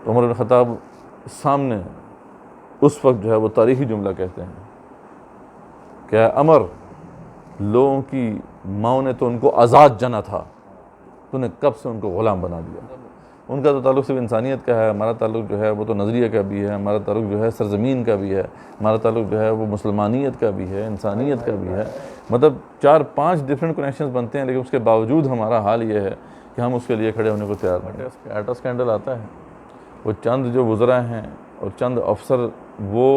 تو عمر بن خطاب سامنے اس وقت جو ہے وہ تاریخی جملہ کہتے ہیں کہ اے عمر، لوگوں کی ماؤں نے تو ان کو آزاد جنا تھا، تو نے کب سے ان کو غلام بنا دیا۔ ان کا تو تعلق صرف انسانیت کا ہے، ہمارا تعلق جو ہے وہ تو نظریہ کا بھی ہے، ہمارا تعلق جو ہے سرزمین کا بھی ہے، ہمارا تعلق جو ہے وہ مسلمانیت کا بھی ہے، انسانیت کا بھی ہے۔ مطلب 4-5 ڈفرینٹ کنیکشنز بنتے ہیں، لیکن اس کے باوجود ہمارا حال یہ ہے کہ ہم اس کے لیے کھڑے ہونے کو تیار نہیں۔ ایٹا اسکینڈل آتا ہے، وہ چند جو وزراء ہیں اور چند افسر وہ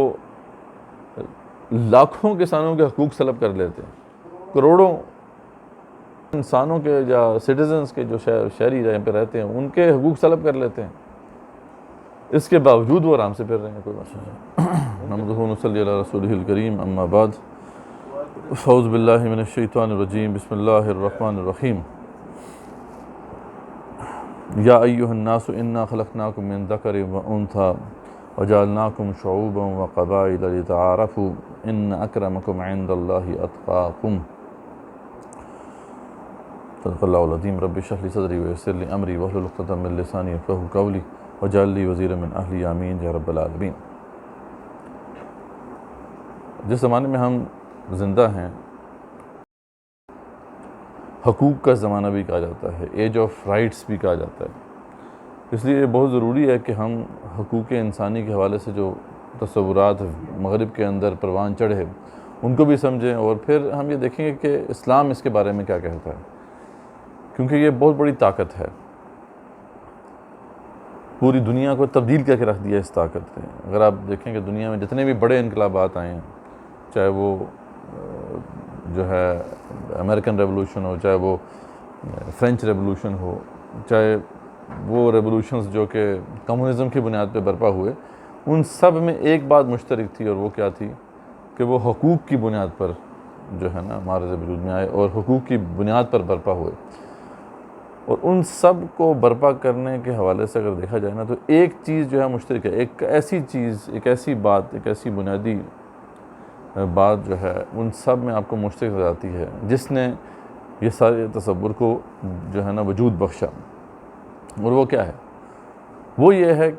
لاکھوں کسانوں کے حقوق سلب کر لیتے ہیں، کروڑوں انسانوں کے یا سٹیزنز کے جو شہری یہاں پہ رہتے ہیں ان کے حقوق سلب کر لیتے ہیں، اس کے باوجود وہ آرام سے پھر رہے ہیں، کوئی مسئلہ نہیں۔ نحمدہ ونصلی علی رسولہ الکریم، اما بعد، اعوذ باللہ من الشیطان الرجیم، بسم اللہ الرحمن الرحیم۔ یا ایہا الناس انا خلقناکم من ذکر و انثی وجعلناکم شعوبا وقبائل لتعارفوا ان اکرمکم عند اللہ اتقاکم۔ صدق اللہ العظیم۔ رب اشرح لی صدری ویسر لی امری واحلل عقدۃ من لسانی یفقہوا قولی واجعل لی وزیرا من اہلی، آمین یا رب العالمین۔ جس زمانے میں ہم زندہ ہیں، حقوق کا زمانہ بھی کہا جاتا ہے، ایج آف رائٹس بھی کہا جاتا ہے، اس لیے یہ بہت ضروری ہے کہ ہم حقوق انسانی کے حوالے سے جو تصورات مغرب کے اندر پروان چڑھے ان کو بھی سمجھیں، اور پھر ہم یہ دیکھیں گے کہ اسلام اس کے بارے میں کیا کہتا ہے، کیونکہ یہ بہت بڑی طاقت ہے، پوری دنیا کو تبدیل کر کے رکھ دیا اس طاقت نے۔ اگر آپ دیکھیں کہ دنیا میں جتنے بھی بڑے انقلابات آئے ہیں، چاہے وہ جو ہے امریکن ریولوشن ہو، چاہے وہ فرینچ ریولوشن ہو، چاہے وہ ریولوشنز جو کہ کمیونزم کی بنیاد پہ برپا ہوئے، ان سب میں ایک بات مشترک تھی، اور وہ کیا تھی کہ وہ حقوق کی بنیاد پر جو ہے نا معرض وجود میں آئے اور حقوق کی بنیاد پر برپا ہوئے۔ اور ان سب کو برپا کرنے کے حوالے سے اگر دیکھا جائے نا تو ایک چیز جو ہے مشترک ہے، ایک ایسی چیز، ایک ایسی بات، ایک ایسی بنیادی بات جو ہے ان سب میں آپ کو مشترک ہو جاتی ہے، جس نے یہ سارے تصور کو جو ہے نا وجود بخشا۔ اور وہ کیا ہے؟ وہ یہ ہے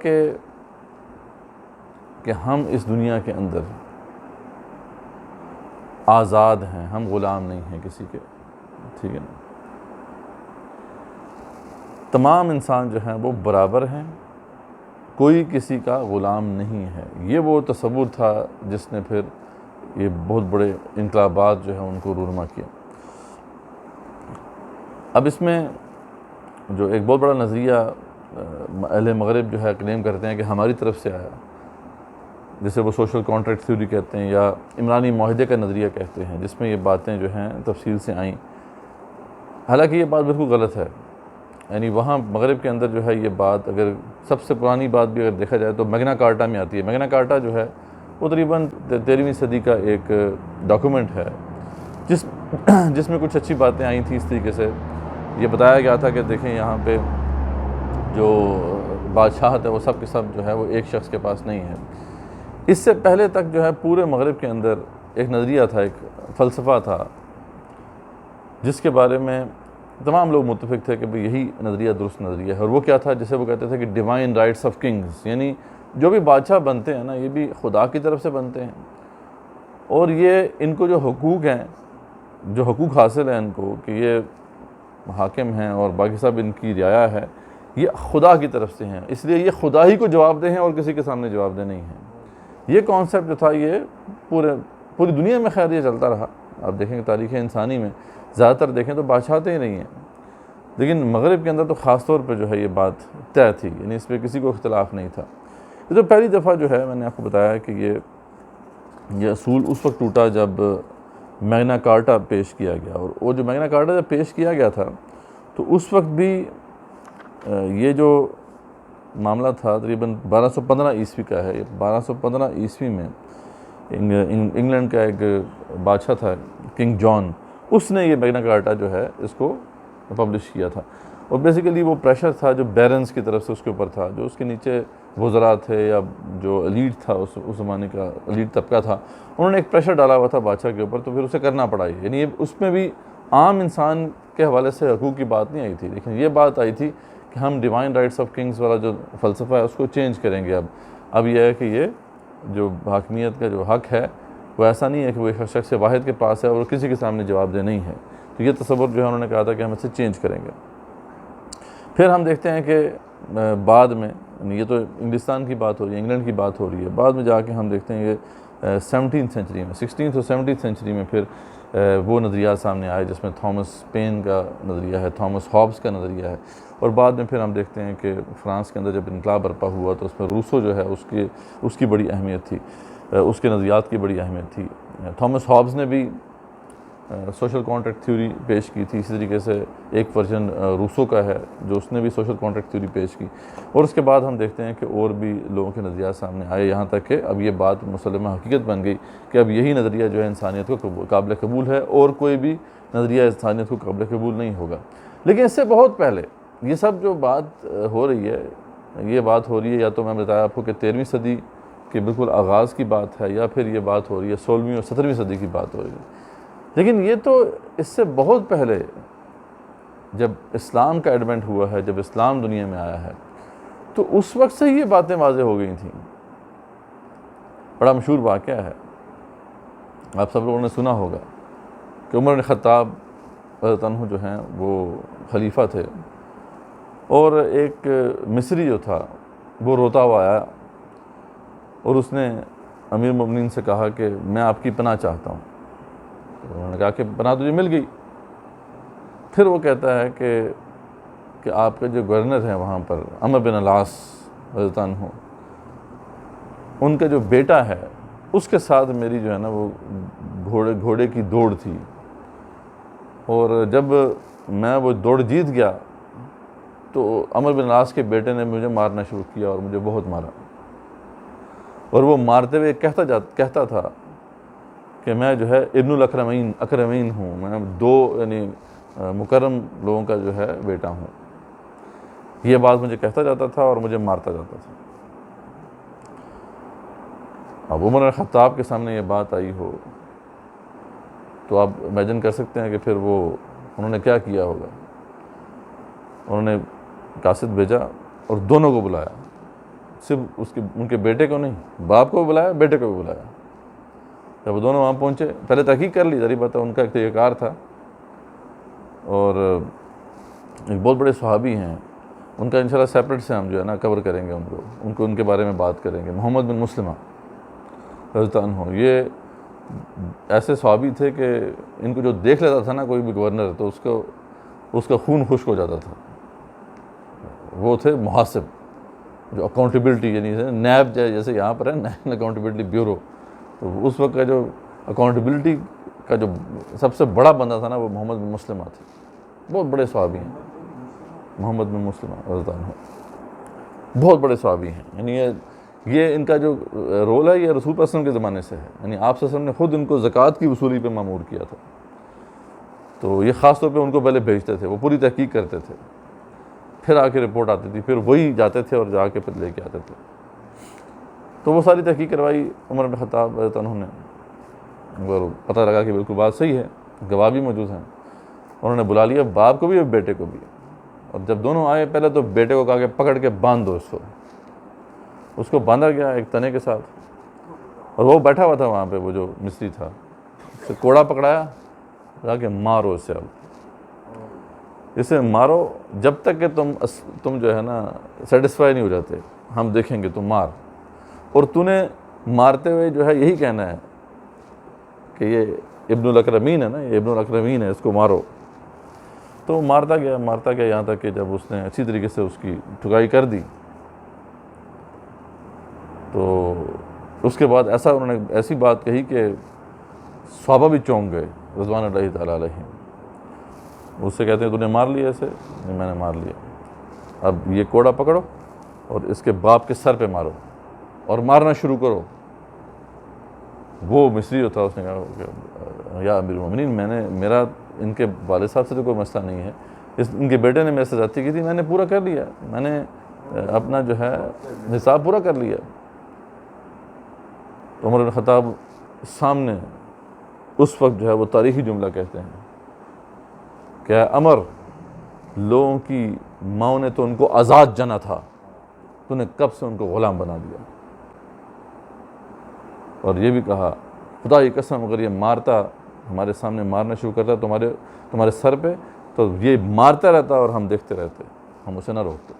کہ ہم اس دنیا کے اندر آزاد ہیں، ہم غلام نہیں ہیں کسی کے، ٹھیک ہے نا؟ تمام انسان جو ہیں وہ برابر ہیں، کوئی کسی کا غلام نہیں ہے۔ یہ وہ تصور تھا جس نے پھر یہ بہت بڑے انقلابات جو ہیں ان کو رونما کیا۔ اب اس میں جو ایک بہت بڑا نظریہ اہل مغرب جو ہے کلیم کرتے ہیں کہ ہماری طرف سے آیا، جسے وہ سوشل کانٹریکٹ تھیوری کہتے ہیں یا عمرانی معاہدے کا نظریہ کہتے ہیں، جس میں یہ باتیں جو ہیں تفصیل سے آئیں۔ حالانکہ یہ بات بالکل غلط ہے، یعنی وہاں مغرب کے اندر جو ہے یہ بات، اگر سب سے پرانی بات بھی اگر دیکھا جائے تو میگنا کارٹا میں آتی ہے۔ میگنا کارٹا جو ہے وہ تقریباً 13ویں صدی کا ایک ڈاکومنٹ ہے، جس میں کچھ اچھی باتیں آئی تھیں۔ اس طریقے سے یہ بتایا گیا تھا کہ دیکھیں یہاں پہ جو بادشاہت ہے وہ سب کے سب جو ہے وہ ایک شخص کے پاس نہیں ہے۔ اس سے پہلے تک جو ہے پورے مغرب کے اندر ایک نظریہ تھا، ایک فلسفہ تھا، جس کے بارے میں تمام لوگ متفق تھے کہ یہی نظریہ درست نظریہ ہے۔ اور وہ کیا تھا؟ جسے وہ کہتے تھے کہ ڈیوائن رائٹس آف کنگز، یعنی جو بھی بادشاہ بنتے ہیں نا یہ بھی خدا کی طرف سے بنتے ہیں، اور یہ ان کو جو حقوق ہیں، جو حقوق حاصل ہیں ان کو کہ یہ حاکم ہیں اور باقی سب ان کی رعایا ہے، یہ خدا کی طرف سے ہیں، اس لیے یہ خدا ہی کو جواب دہ ہیں اور کسی کے سامنے جواب دہ نہیں ہیں۔ یہ کانسیپٹ جو تھا یہ پوری دنیا میں خیر یہ چلتا رہا۔ آپ دیکھیں کہ تاریخ انسانی میں زیادہ تر دیکھیں تو بادشاہتیں ہی نہیں ہیں، لیکن مغرب کے اندر تو خاص طور پہ جو ہے یہ بات طے تھی، یعنی اس پہ کسی کو اختلاف نہیں تھا۔ یہ تو پہلی دفعہ جو ہے میں نے آپ کو بتایا کہ یہ اصول اس وقت ٹوٹا جب میگنا کارٹا پیش کیا گیا، اور وہ جو میگنا کارٹا جب پیش کیا گیا تھا تو اس وقت بھی یہ جو معاملہ تھا تقریباً 1215 عیسوی کا ہے۔ 1215 عیسوی میں انگلینڈ کا ایک بادشاہ تھا کنگ جان، اس نے یہ میگنا کارٹا جو ہے اس کو پبلش کیا تھا، اور بیسیکلی وہ پریشر تھا جو بیرنز کی طرف سے اس کے اوپر تھا، جو اس کے نیچے وزراء تھے یا جو ایلیٹ تھا اس زمانے کا ایلیٹ طبقہ تھا، انہوں نے ایک پریشر ڈالا ہوا تھا بادشاہ کے اوپر، تو پھر اسے کرنا پڑا۔ یعنی اس میں بھی عام انسان کے حوالے سے حقوق کی بات نہیں آئی تھی، لیکن یہ بات آئی تھی کہ ہم ڈیوائن رائٹس آف کنگز والا جو فلسفہ ہے اس کو چینج کریں گے. اب یہ ہے کہ یہ جو حاکمیت کا جو حق ہے وہ ایسا نہیں ہے کہ وہ ایک شخص واحد کے پاس ہے اور کسی کے سامنے جواب دہ نہیں ہے. تو یہ تصور جو ہے انہوں نے کہا تھا کہ ہم اسے چینج کریں گے. پھر ہم دیکھتے ہیں کہ بعد میں یہ تو انگلستان کی بات ہو رہی ہے, انگلینڈ کی بات ہو رہی ہے, بعد میں جا کے ہم دیکھتے ہیں کہ 17th سینچری میں 16th اور 17th سینچری میں پھر وہ نظریات سامنے آئے جس میں تھامس پین کا نظریہ ہے, تھامس ہابس کا نظریہ ہے, اور بعد میں پھر ہم دیکھتے ہیں کہ فرانس کے اندر جب انقلاب برپا ہوا تو اس میں روسو جو ہے اس کی بڑی اہمیت تھی, اس کے نظریات کی بڑی اہمیت تھی. تھامس ہابس نے بھی سوشل کانٹریکٹ تھیوری پیش کی تھی, اسی طریقے سے ایک ورژن روسو کا ہے جو اس نے بھی سوشل کانٹریکٹ تھیوری پیش کی, اور اس کے بعد ہم دیکھتے ہیں کہ اور بھی لوگوں کے نظریات سامنے آئے, یہاں تک کہ اب یہ بات مسلمہ حقیقت بن گئی کہ اب یہی نظریہ جو ہے انسانیت کو قابل قبول ہے اور کوئی بھی نظریہ انسانیت کو قابل قبول نہیں ہوگا. لیکن اس سے بہت پہلے یہ سب جو بات ہو رہی ہے, یہ بات ہو رہی ہے یا تو میں بتایا آپ کو کہ 13ویں صدی کے بالکل آغاز کی بات ہے, یا پھر یہ بات ہو رہی ہے 16ویں اور 17ویں صدی کی بات ہو رہی ہے. لیکن یہ تو اس سے بہت پہلے جب اسلام کا ایڈوینٹ ہوا ہے, جب اسلام دنیا میں آیا ہے, تو اس وقت سے یہ باتیں واضح ہو گئی تھیں. بڑا مشہور واقعہ ہے, آپ سب لوگوں نے سنا ہوگا کہ عمر بن خطاب رضی اللہ عنہ جو ہیں وہ خلیفہ تھے, اور ایک مصری جو تھا وہ روتا ہوا آیا اور اس نے امیر المومنین سے کہا کہ میں آپ کی پناہ چاہتا ہوں. تو انہوں نے کہا کہ پناہ تجھے مل گئی. پھر وہ کہتا ہے کہ آپ کے جو گورنر ہیں وہاں پر عمرو بن العاص رضی اللہ عنہ, ان کا جو بیٹا ہے اس کے ساتھ میری جو ہے نا وہ گھوڑے کی دوڑ تھی, اور جب میں وہ دوڑ جیت گیا تو عمرو بن العاص کے بیٹے نے مجھے مارنا شروع کیا اور مجھے بہت مارا, اور وہ مارتے ہوئے کہتا تھا کہ میں جو ہے ابن الاکرمین ہوں, میں دو یعنی مکرم لوگوں کا جو ہے بیٹا ہوں. یہ بات مجھے کہتا جاتا تھا اور مجھے مارتا جاتا تھا. اب عمر بن خطاب کے سامنے یہ بات آئی ہو تو آپ امیجن کر سکتے ہیں کہ پھر انہوں نے کیا کیا ہوگا. انہوں نے قاصد بھیجا اور دونوں کو بلایا, صرف ان کے بیٹے کو نہیں, باپ کو بھی بلایا, بیٹے کو بھی بلایا. جب وہ دونوں وہاں پہنچے, پہلے تحقیق کر لی, ذریعہ بات ہے ان کا ایک طریقہ کار تھا, اور ایک بہت بڑے صحابی ہیں, ان کا انشاءاللہ سیپریٹ سے ہم جو ہے نا کور کریں گے ان کے بارے میں بات کریں گے. محمد بن مسلمہ رضی اللہ عنہ, یہ ایسے صحابی تھے کہ ان کو جو دیکھ لیتا تھا نا کوئی بھی گورنر تو اس کا خون خشک ہو جاتا تھا. وہ تھے محاسب, جو اکاؤنٹیبلٹی یعنی نیب جیسے یہاں پر ہے نیشنل اکاؤنٹیبلٹی بیورو, تو اس وقت کا جو اکاؤنٹیبلٹی کا جو سب سے بڑا بندہ تھا نا وہ محمد بن مسلمہ تھے. بہت بڑے صحابی ہیں محمد بن مسلمہ رضی اللہ عنہ, بہت بڑے صحابی ہیں. یعنی یہ ان کا جو رول ہے یہ رسول صلی اللہ علیہ وسلم کے زمانے سے ہے. یعنی آپ صلی اللہ علیہ وسلم نے خود ان کو زکوٰۃ کی وصولی پہ مامور کیا تھا, تو یہ خاص طور پہ ان کو پہلے بھیجتے تھے, وہ پوری تحقیق کرتے تھے, پھر آ کے رپورٹ آتی تھی, پھر وہی جاتے تھے اور جا کے پھر لے کے آتے تھے. تو وہ ساری تحقیق کروائی عمر بن خطاب رضی اللہ عنہ نے, اور پتہ لگا کہ بالکل بات صحیح ہے, گواہ بھی موجود ہیں. انہوں نے بلا لیا باپ کو بھی اور بیٹے کو بھی, اور جب دونوں آئے پہلے تو بیٹے کو کہا کہ پکڑ کے باندھ دو اس کو باندھا گیا ایک تنے کے ساتھ, اور وہ بیٹھا ہوا تھا وہاں پہ, وہ جو مصری تھا, اسے کوڑا پکڑایا, کہا کہ مارو اسے, اب اسے مارو جب تک کہ تم جو ہے نا سیٹسفائی نہیں ہو جاتے, ہم دیکھیں گے تم مار, اور تو نے مارتے ہوئے جو ہے یہی کہنا ہے کہ یہ ابن الاکرمین ہے نا, یہ ابن الاکرمین ہے, اس کو مارو. تو مارتا گیا یہاں تک کہ جب اس نے اچھی طریقے سے اس کی ٹھکائی کر دی تو اس کے بعد انہوں نے ایسی بات کہی کہ صحابہ بھی چونک گئے رضوان اللہ تعالیٰ علیہ. اس سے کہتے ہیں تو نے مار لیا اسے؟ میں نے مار لیا. اب یہ کوڑا پکڑو اور اس کے باپ کے سر پہ مارو اور مارنا شروع کرو. وہ مصری جو تھا اس نے کہا یا امیر المومنین, میرا ان کے والد صاحب سے تو کوئی مسئلہ نہیں ہے, ان کے بیٹے نے میرے سے زیادتی کی تھی, میں نے پورا کر لیا, میں نے اپنا جو ہے حساب پورا کر لیا. عمر بن خطاب سامنے اس وقت جو ہے وہ تاریخی جملہ کہتے ہیں کہ عمر, لوگوں کی ماؤں نے تو ان کو آزاد جنا تھا، تو نے کب سے ان کو غلام بنا دیا۔ اور یہ بھی کہا خدا کی قسم اگر یہ مارتا، ہمارے سامنے مارنا شروع کرتا تمہارے سر پہ، تو یہ مارتا رہتا اور ہم دیکھتے رہتے، ہم اسے نہ روکتے۔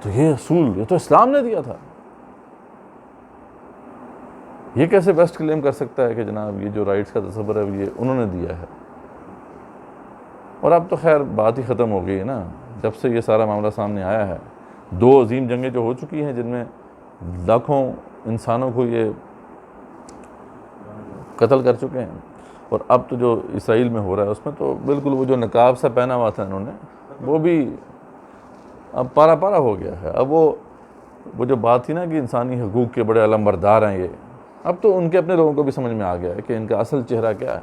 تو یہ اصول، یہ تو اسلام نے دیا تھا۔ یہ کیسے ویسٹ کلیم کر سکتا ہے کہ جناب یہ جو رائٹس کا تصور ہے یہ انہوں نے دیا ہے؟ اور اب تو خیر بات ہی ختم ہو گئی ہے نا، جب سے یہ سارا معاملہ سامنے آیا ہے۔ 2 عظیم جنگیں جو ہو چکی ہیں، جن میں لاکھوں انسانوں کو یہ قتل کر چکے ہیں، اور اب تو جو اسرائیل میں ہو رہا ہے اس میں تو بالکل وہ جو نقاب سا پہنا ہوا تھا انہوں نے، وہ بھی اب پارا پارا ہو گیا ہے۔ اب وہ جو بات تھی نا کہ انسانی حقوق کے بڑے علمبردار ہیں یہ، اب تو ان کے اپنے لوگوں کو بھی سمجھ میں آ گیا ہے کہ ان کا اصل چہرہ کیا ہے۔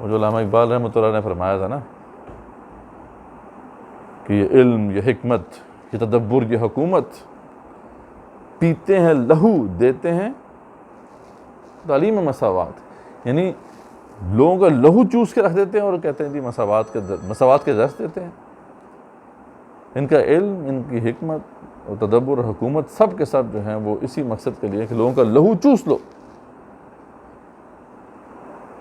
وہ جو علامہ اقبال رحمۃ اللہ نے فرمایا تھا نا کہ یہ علم، یہ حکمت، یہ تدبر، یہ حکومت، پیتے ہیں لہو دیتے ہیں تعلیم مساوات، یعنی لوگوں کا لہو چوس کے رکھ دیتے ہیں اور کہتے ہیں جی مساوات کے درس دیتے ہیں۔ ان کا علم، ان کی حکمت اور تدبر اور حکومت سب کے سب جو ہیں وہ اسی مقصد کے لیے کہ لوگوں کا لہو چوس لو۔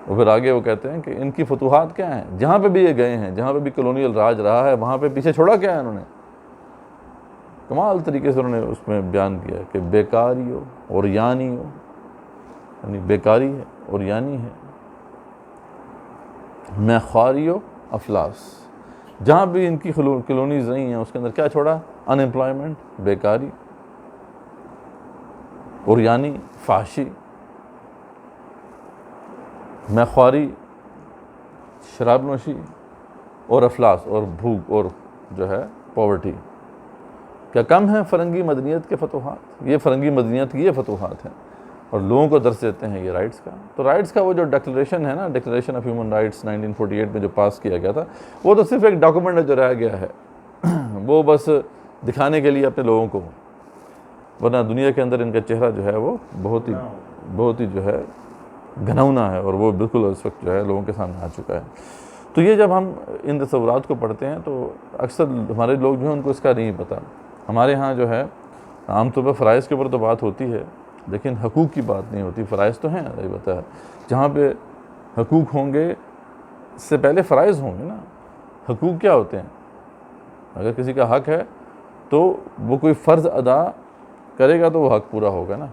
اور پھر آگے وہ کہتے ہیں کہ ان کی فتوحات کیا ہیں، جہاں پہ بھی یہ گئے ہیں، جہاں پہ بھی کلونیل راج رہا ہے، وہاں پہ پیچھے چھوڑا کیا ہے انہوں نے؟ کمال طریقے سے انہوں نے اس میں بیان کیا کہ بیکاری ہو اور یعنی ہو، یعنی بیکاری ہے اور یعنی ہے، میخواری و افلاس، جہاں بھی ان کی کلونیز رہی ہیں اس کے اندر کیا چھوڑا؟ ان امپلائمنٹ، بیکاری، اور یعنی فحشی، میخواری، شراب نوشی، اور افلاس اور بھوک اور جو ہے پاورٹی۔ کیا کم ہے فرنگی مدنیت کے فتوحات؟ یہ فرنگی مدنیت کی یہ فتوحات ہیں، اور لوگوں کو درس دیتے ہیں یہ رائٹس کا۔ تو رائٹس کا وہ جو ڈکلریشن ہے نا، ڈکلریشن آف ہیومن رائٹس 1948 میں جو پاس کیا گیا تھا، وہ تو صرف ایک ڈاکومنٹ ہے جو رہ گیا ہے، وہ بس دکھانے کے لیے اپنے لوگوں کو، ورنہ دنیا کے اندر ان کا چہرہ جو ہے وہ بہت ہی جو ہے گھنونا ہے، اور وہ بالکل اس وقت جو ہے لوگوں کے سامنے آ چکا ہے۔ تو یہ جب ہم ان تصورات کو پڑھتے ہیں تو اکثر ہمارے لوگ جو ہیں ان کو اس کا نہیں پتہ۔ ہمارے ہاں جو ہے عام طور پر فرائض کے اوپر تو بات ہوتی ہے، لیکن حقوق کی بات نہیں ہوتی۔ فرائض تو ہیں، یہ بتا ہے، جہاں پہ حقوق ہوں گے اس سے پہلے فرائض ہوں گے نا۔ حقوق کیا ہوتے ہیں؟ اگر کسی کا حق ہے تو وہ کوئی فرض ادا کرے گا تو وہ حق پورا ہوگا نا۔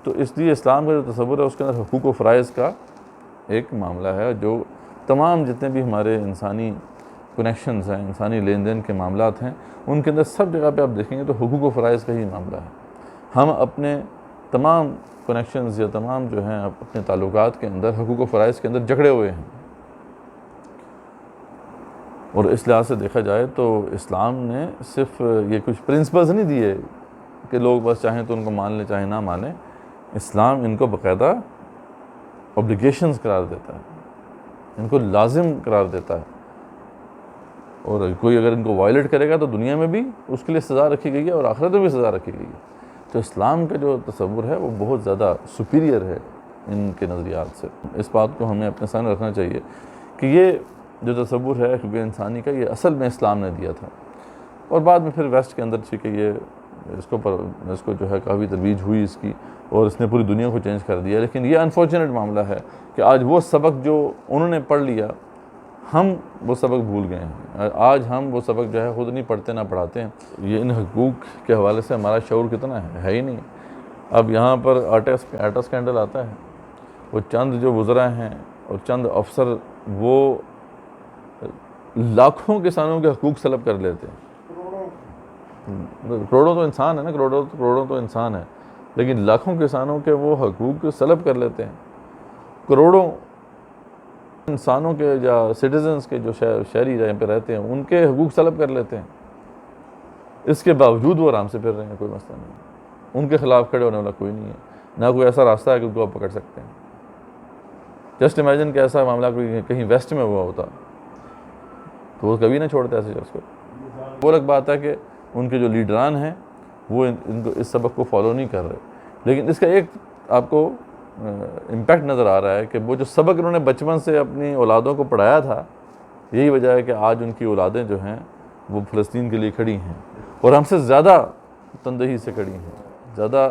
تو اس لیے اسلام کا جو تصور ہے اس کے اندر حقوق و فرائض کا ایک معاملہ ہے، جو تمام جتنے بھی ہمارے انسانی کنیکشنز ہیں، انسانی لین دین کے معاملات ہیں، ان کے اندر سب جگہ پہ آپ دیکھیں گے تو حقوق و فرائض کا ہی معاملہ ہے۔ ہم اپنے تمام کنیکشنز یا تمام جو ہیں اپنے تعلقات کے اندر حقوق و فرائض کے اندر جکڑے ہوئے ہیں۔ اور اس لحاظ سے دیکھا جائے تو اسلام نے صرف یہ کچھ پرنسپلز نہیں دیے کہ لوگ بس چاہیں تو ان کو مان لیں چاہیں نہ مانیں۔ اسلام ان کو باقاعدہ اوبلیگیشنز قرار دیتا ہے، ان کو لازم قرار دیتا ہے، اور کوئی اگر ان کو وائلیٹ کرے گا تو دنیا میں بھی اس کے لیے سزا رکھی گئی ہے اور آخرت میں بھی سزا رکھی گئی ہے۔ تو اسلام کا جو تصور ہے وہ بہت زیادہ سپیریئر ہے ان کے نظریات سے۔ اس بات کو ہمیں اپنے سامنے رکھنا چاہیے کہ یہ جو تصور ہے حقوق انسانی کا، یہ اصل میں اسلام نے دیا تھا، اور بعد میں پھر ویسٹ کے اندر چونکہ یہ اس کو جو ہے کافی ترویج ہوئی اس کی، اور اس نے پوری دنیا کو چینج کر دیا۔ لیکن یہ انفارچونیٹ معاملہ ہے کہ آج وہ سبق جو انہوں نے پڑھ لیا، ہم وہ سبق بھول گئے ہیں۔ آج ہم وہ سبق جو ہے خود نہیں پڑھتے نہ پڑھاتے ہیں۔ یہ ان حقوق کے حوالے سے ہمارا شعور کتنا ہے ہی نہیں۔ اب یہاں پر آٹا اسکینڈل آتا ہے، وہ چند جو وزراء ہیں اور چند افسر وہ لاکھوں کسانوں کے حقوق سلب کر لیتے ہیں۔ کروڑوں تو انسان ہے نا، کروڑوں تو انسان ہے، لیکن لاکھوں کسانوں کے وہ حقوق سلب کر لیتے ہیں۔ کروڑوں انسانوں کے یا سٹیزنز کے جو شہری یہاں پہ رہتے ہیں ان کے حقوق سلب کر لیتے ہیں۔ اس کے باوجود وہ آرام سے پھر رہے ہیں، کوئی مسئلہ نہیں، ان کے خلاف کھڑے ہونے والا کوئی نہیں ہے، نہ کوئی ایسا راستہ ہے کہ ان کو آپ پکڑ سکتے ہیں۔ جسٹ امیجن کہ ایسا معاملہ کوئی کہیں ویسٹ میں ہوا ہوتا تو وہ کبھی نہ چھوڑتے ایسے شخص کو۔ وہ الگ بات ہے کہ ان کے جو لیڈران ہیں وہ ان کو اس سبق کو فالو نہیں کر رہے، لیکن اس کا ایک آپ کو امپیکٹ نظر آ رہا ہے کہ وہ جو سبق انہوں نے بچپن سے اپنی اولادوں کو پڑھایا تھا یہی وجہ ہے کہ آج ان کی اولادیں جو ہیں وہ فلسطین کے لیے کھڑی ہیں، اور ہم سے زیادہ تندہی سے کھڑی ہیں، زیادہ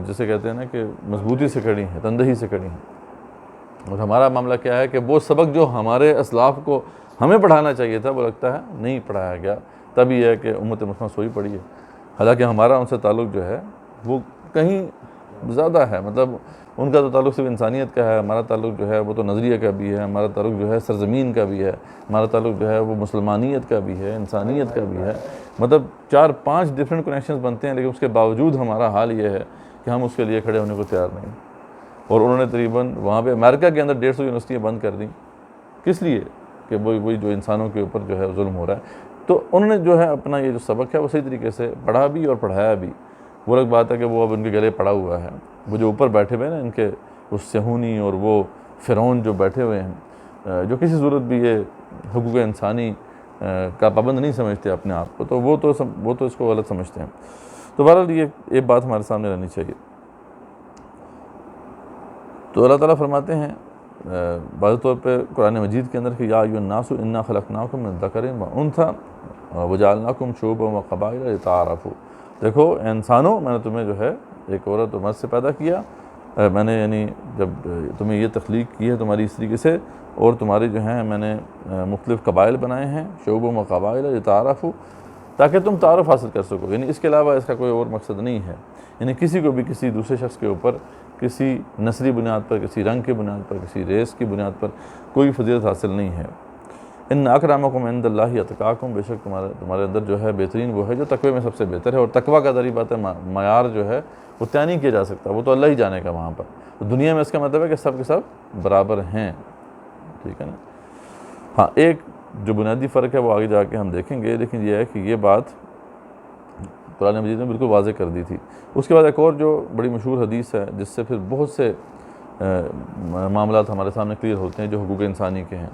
جسے کہتے ہیں نا کہ مضبوطی سے کھڑی ہیں، تندہی سے کھڑی ہیں۔ اور ہمارا معاملہ کیا ہے کہ وہ سبق جو ہمارے اسلاف کو ہمیں پڑھانا چاہیے تھا، وہ لگتا ہے نہیں پڑھایا گیا، تب یہ ہے کہ امت مسلمہ سوئی پڑی ہے۔ حالانکہ ہمارا ان سے تعلق جو ہے وہ کہیں زیادہ ہے، مطلب ان کا تو تعلق صرف انسانیت کا ہے، ہمارا تعلق جو ہے وہ تو نظریہ کا بھی ہے، ہمارا تعلق جو ہے سرزمین کا بھی ہے، ہمارا تعلق جو ہے وہ مسلمانیت کا بھی ہے، انسانیت کا بھی ہے، مطلب 4-5 ڈفرینٹ کنیکشنز بنتے ہیں، لیکن اس کے باوجود ہمارا حال یہ ہے کہ ہم اس کے لیے کھڑے ہونے کو تیار نہیں۔ اور انہوں نے تقریباً وہاں پہ امریکہ کے اندر 150 یونیورسٹیاں بند کر دیں، کس لیے؟ کہ وہی جو انسانوں کے اوپر جو ہے ظلم ہو رہا ہے۔ تو انہوں نے جو ہے اپنا یہ جو سبق ہے وہ صحیح طریقے سے پڑھا بھی اور پڑھایا بھی۔ وہ الگ بات ہے کہ وہ اب ان کے گلے پڑا ہوا ہے، وہ جو اوپر بیٹھے ہوئے ہیں نا ان کے اس صہیونی اور وہ فرعون جو بیٹھے ہوئے ہیں، جو کسی صورت بھی یہ حقوق انسانی کا پابند نہیں سمجھتے اپنے آپ کو، تو وہ تو اس کو غلط سمجھتے ہیں۔ تو بہرحال یہ بات ہمارے سامنے رہنی چاہیے۔ تو اللہ تعالیٰ فرماتے ہیں بعض طور پہ قرآن مجید کے اندر کہ یا ایھا الناس انا خلقناکم من ذکر وانثی وجعلناکم شعوبا وقبائل لتعارفوا، دیکھو اے انسانوں، میں نے تمہیں جو ہے ایک عورت و مرد سے پیدا کیا، میں نے یعنی جب تمہیں یہ تخلیق کی ہے تمہاری اس طریقے سے، اور تمہارے جو ہیں میں نے مختلف قبائل بنائے ہیں، شعوبا وقبائل لتعارفوا، تاکہ تم تعارف حاصل کر سکو، یعنی اس کے علاوہ اس کا کوئی اور مقصد نہیں ہے۔ یعنی کسی کو بھی کسی دوسرے شخص کے اوپر کسی نسلی بنیاد پر، کسی رنگ کی بنیاد پر، کسی ریس کی بنیاد پر کوئی فضیلت حاصل نہیں ہے۔ ان اکرمکم عند اللہ اتقاکم، بے شک تمہارے اندر جو ہے بہترین وہ ہے جو تقوی میں سب سے بہتر ہے۔ اور تقوی کا ذریعہ بات ہے، معیار جو ہے وہ طے نہیں کیا جا سکتا، وہ تو اللہ ہی جانے گا وہاں پر۔ تو دنیا میں اس کا مطلب ہے کہ سب کے سب برابر ہیں، ٹھیک ہے نا۔ ہاں ایک جو بنیادی فرق ہے وہ آگے جا کے ہم دیکھیں گے، لیکن یہ ہے کہ یہ بات قرآن مجید نے بالکل واضح کر دی تھی۔ اس کے بعد ایک اور جو بڑی مشہور حدیث ہے جس سے پھر بہت سے معاملات ہمارے سامنے کلیئر ہوتے ہیں جو حقوق انسانی کے ہیں،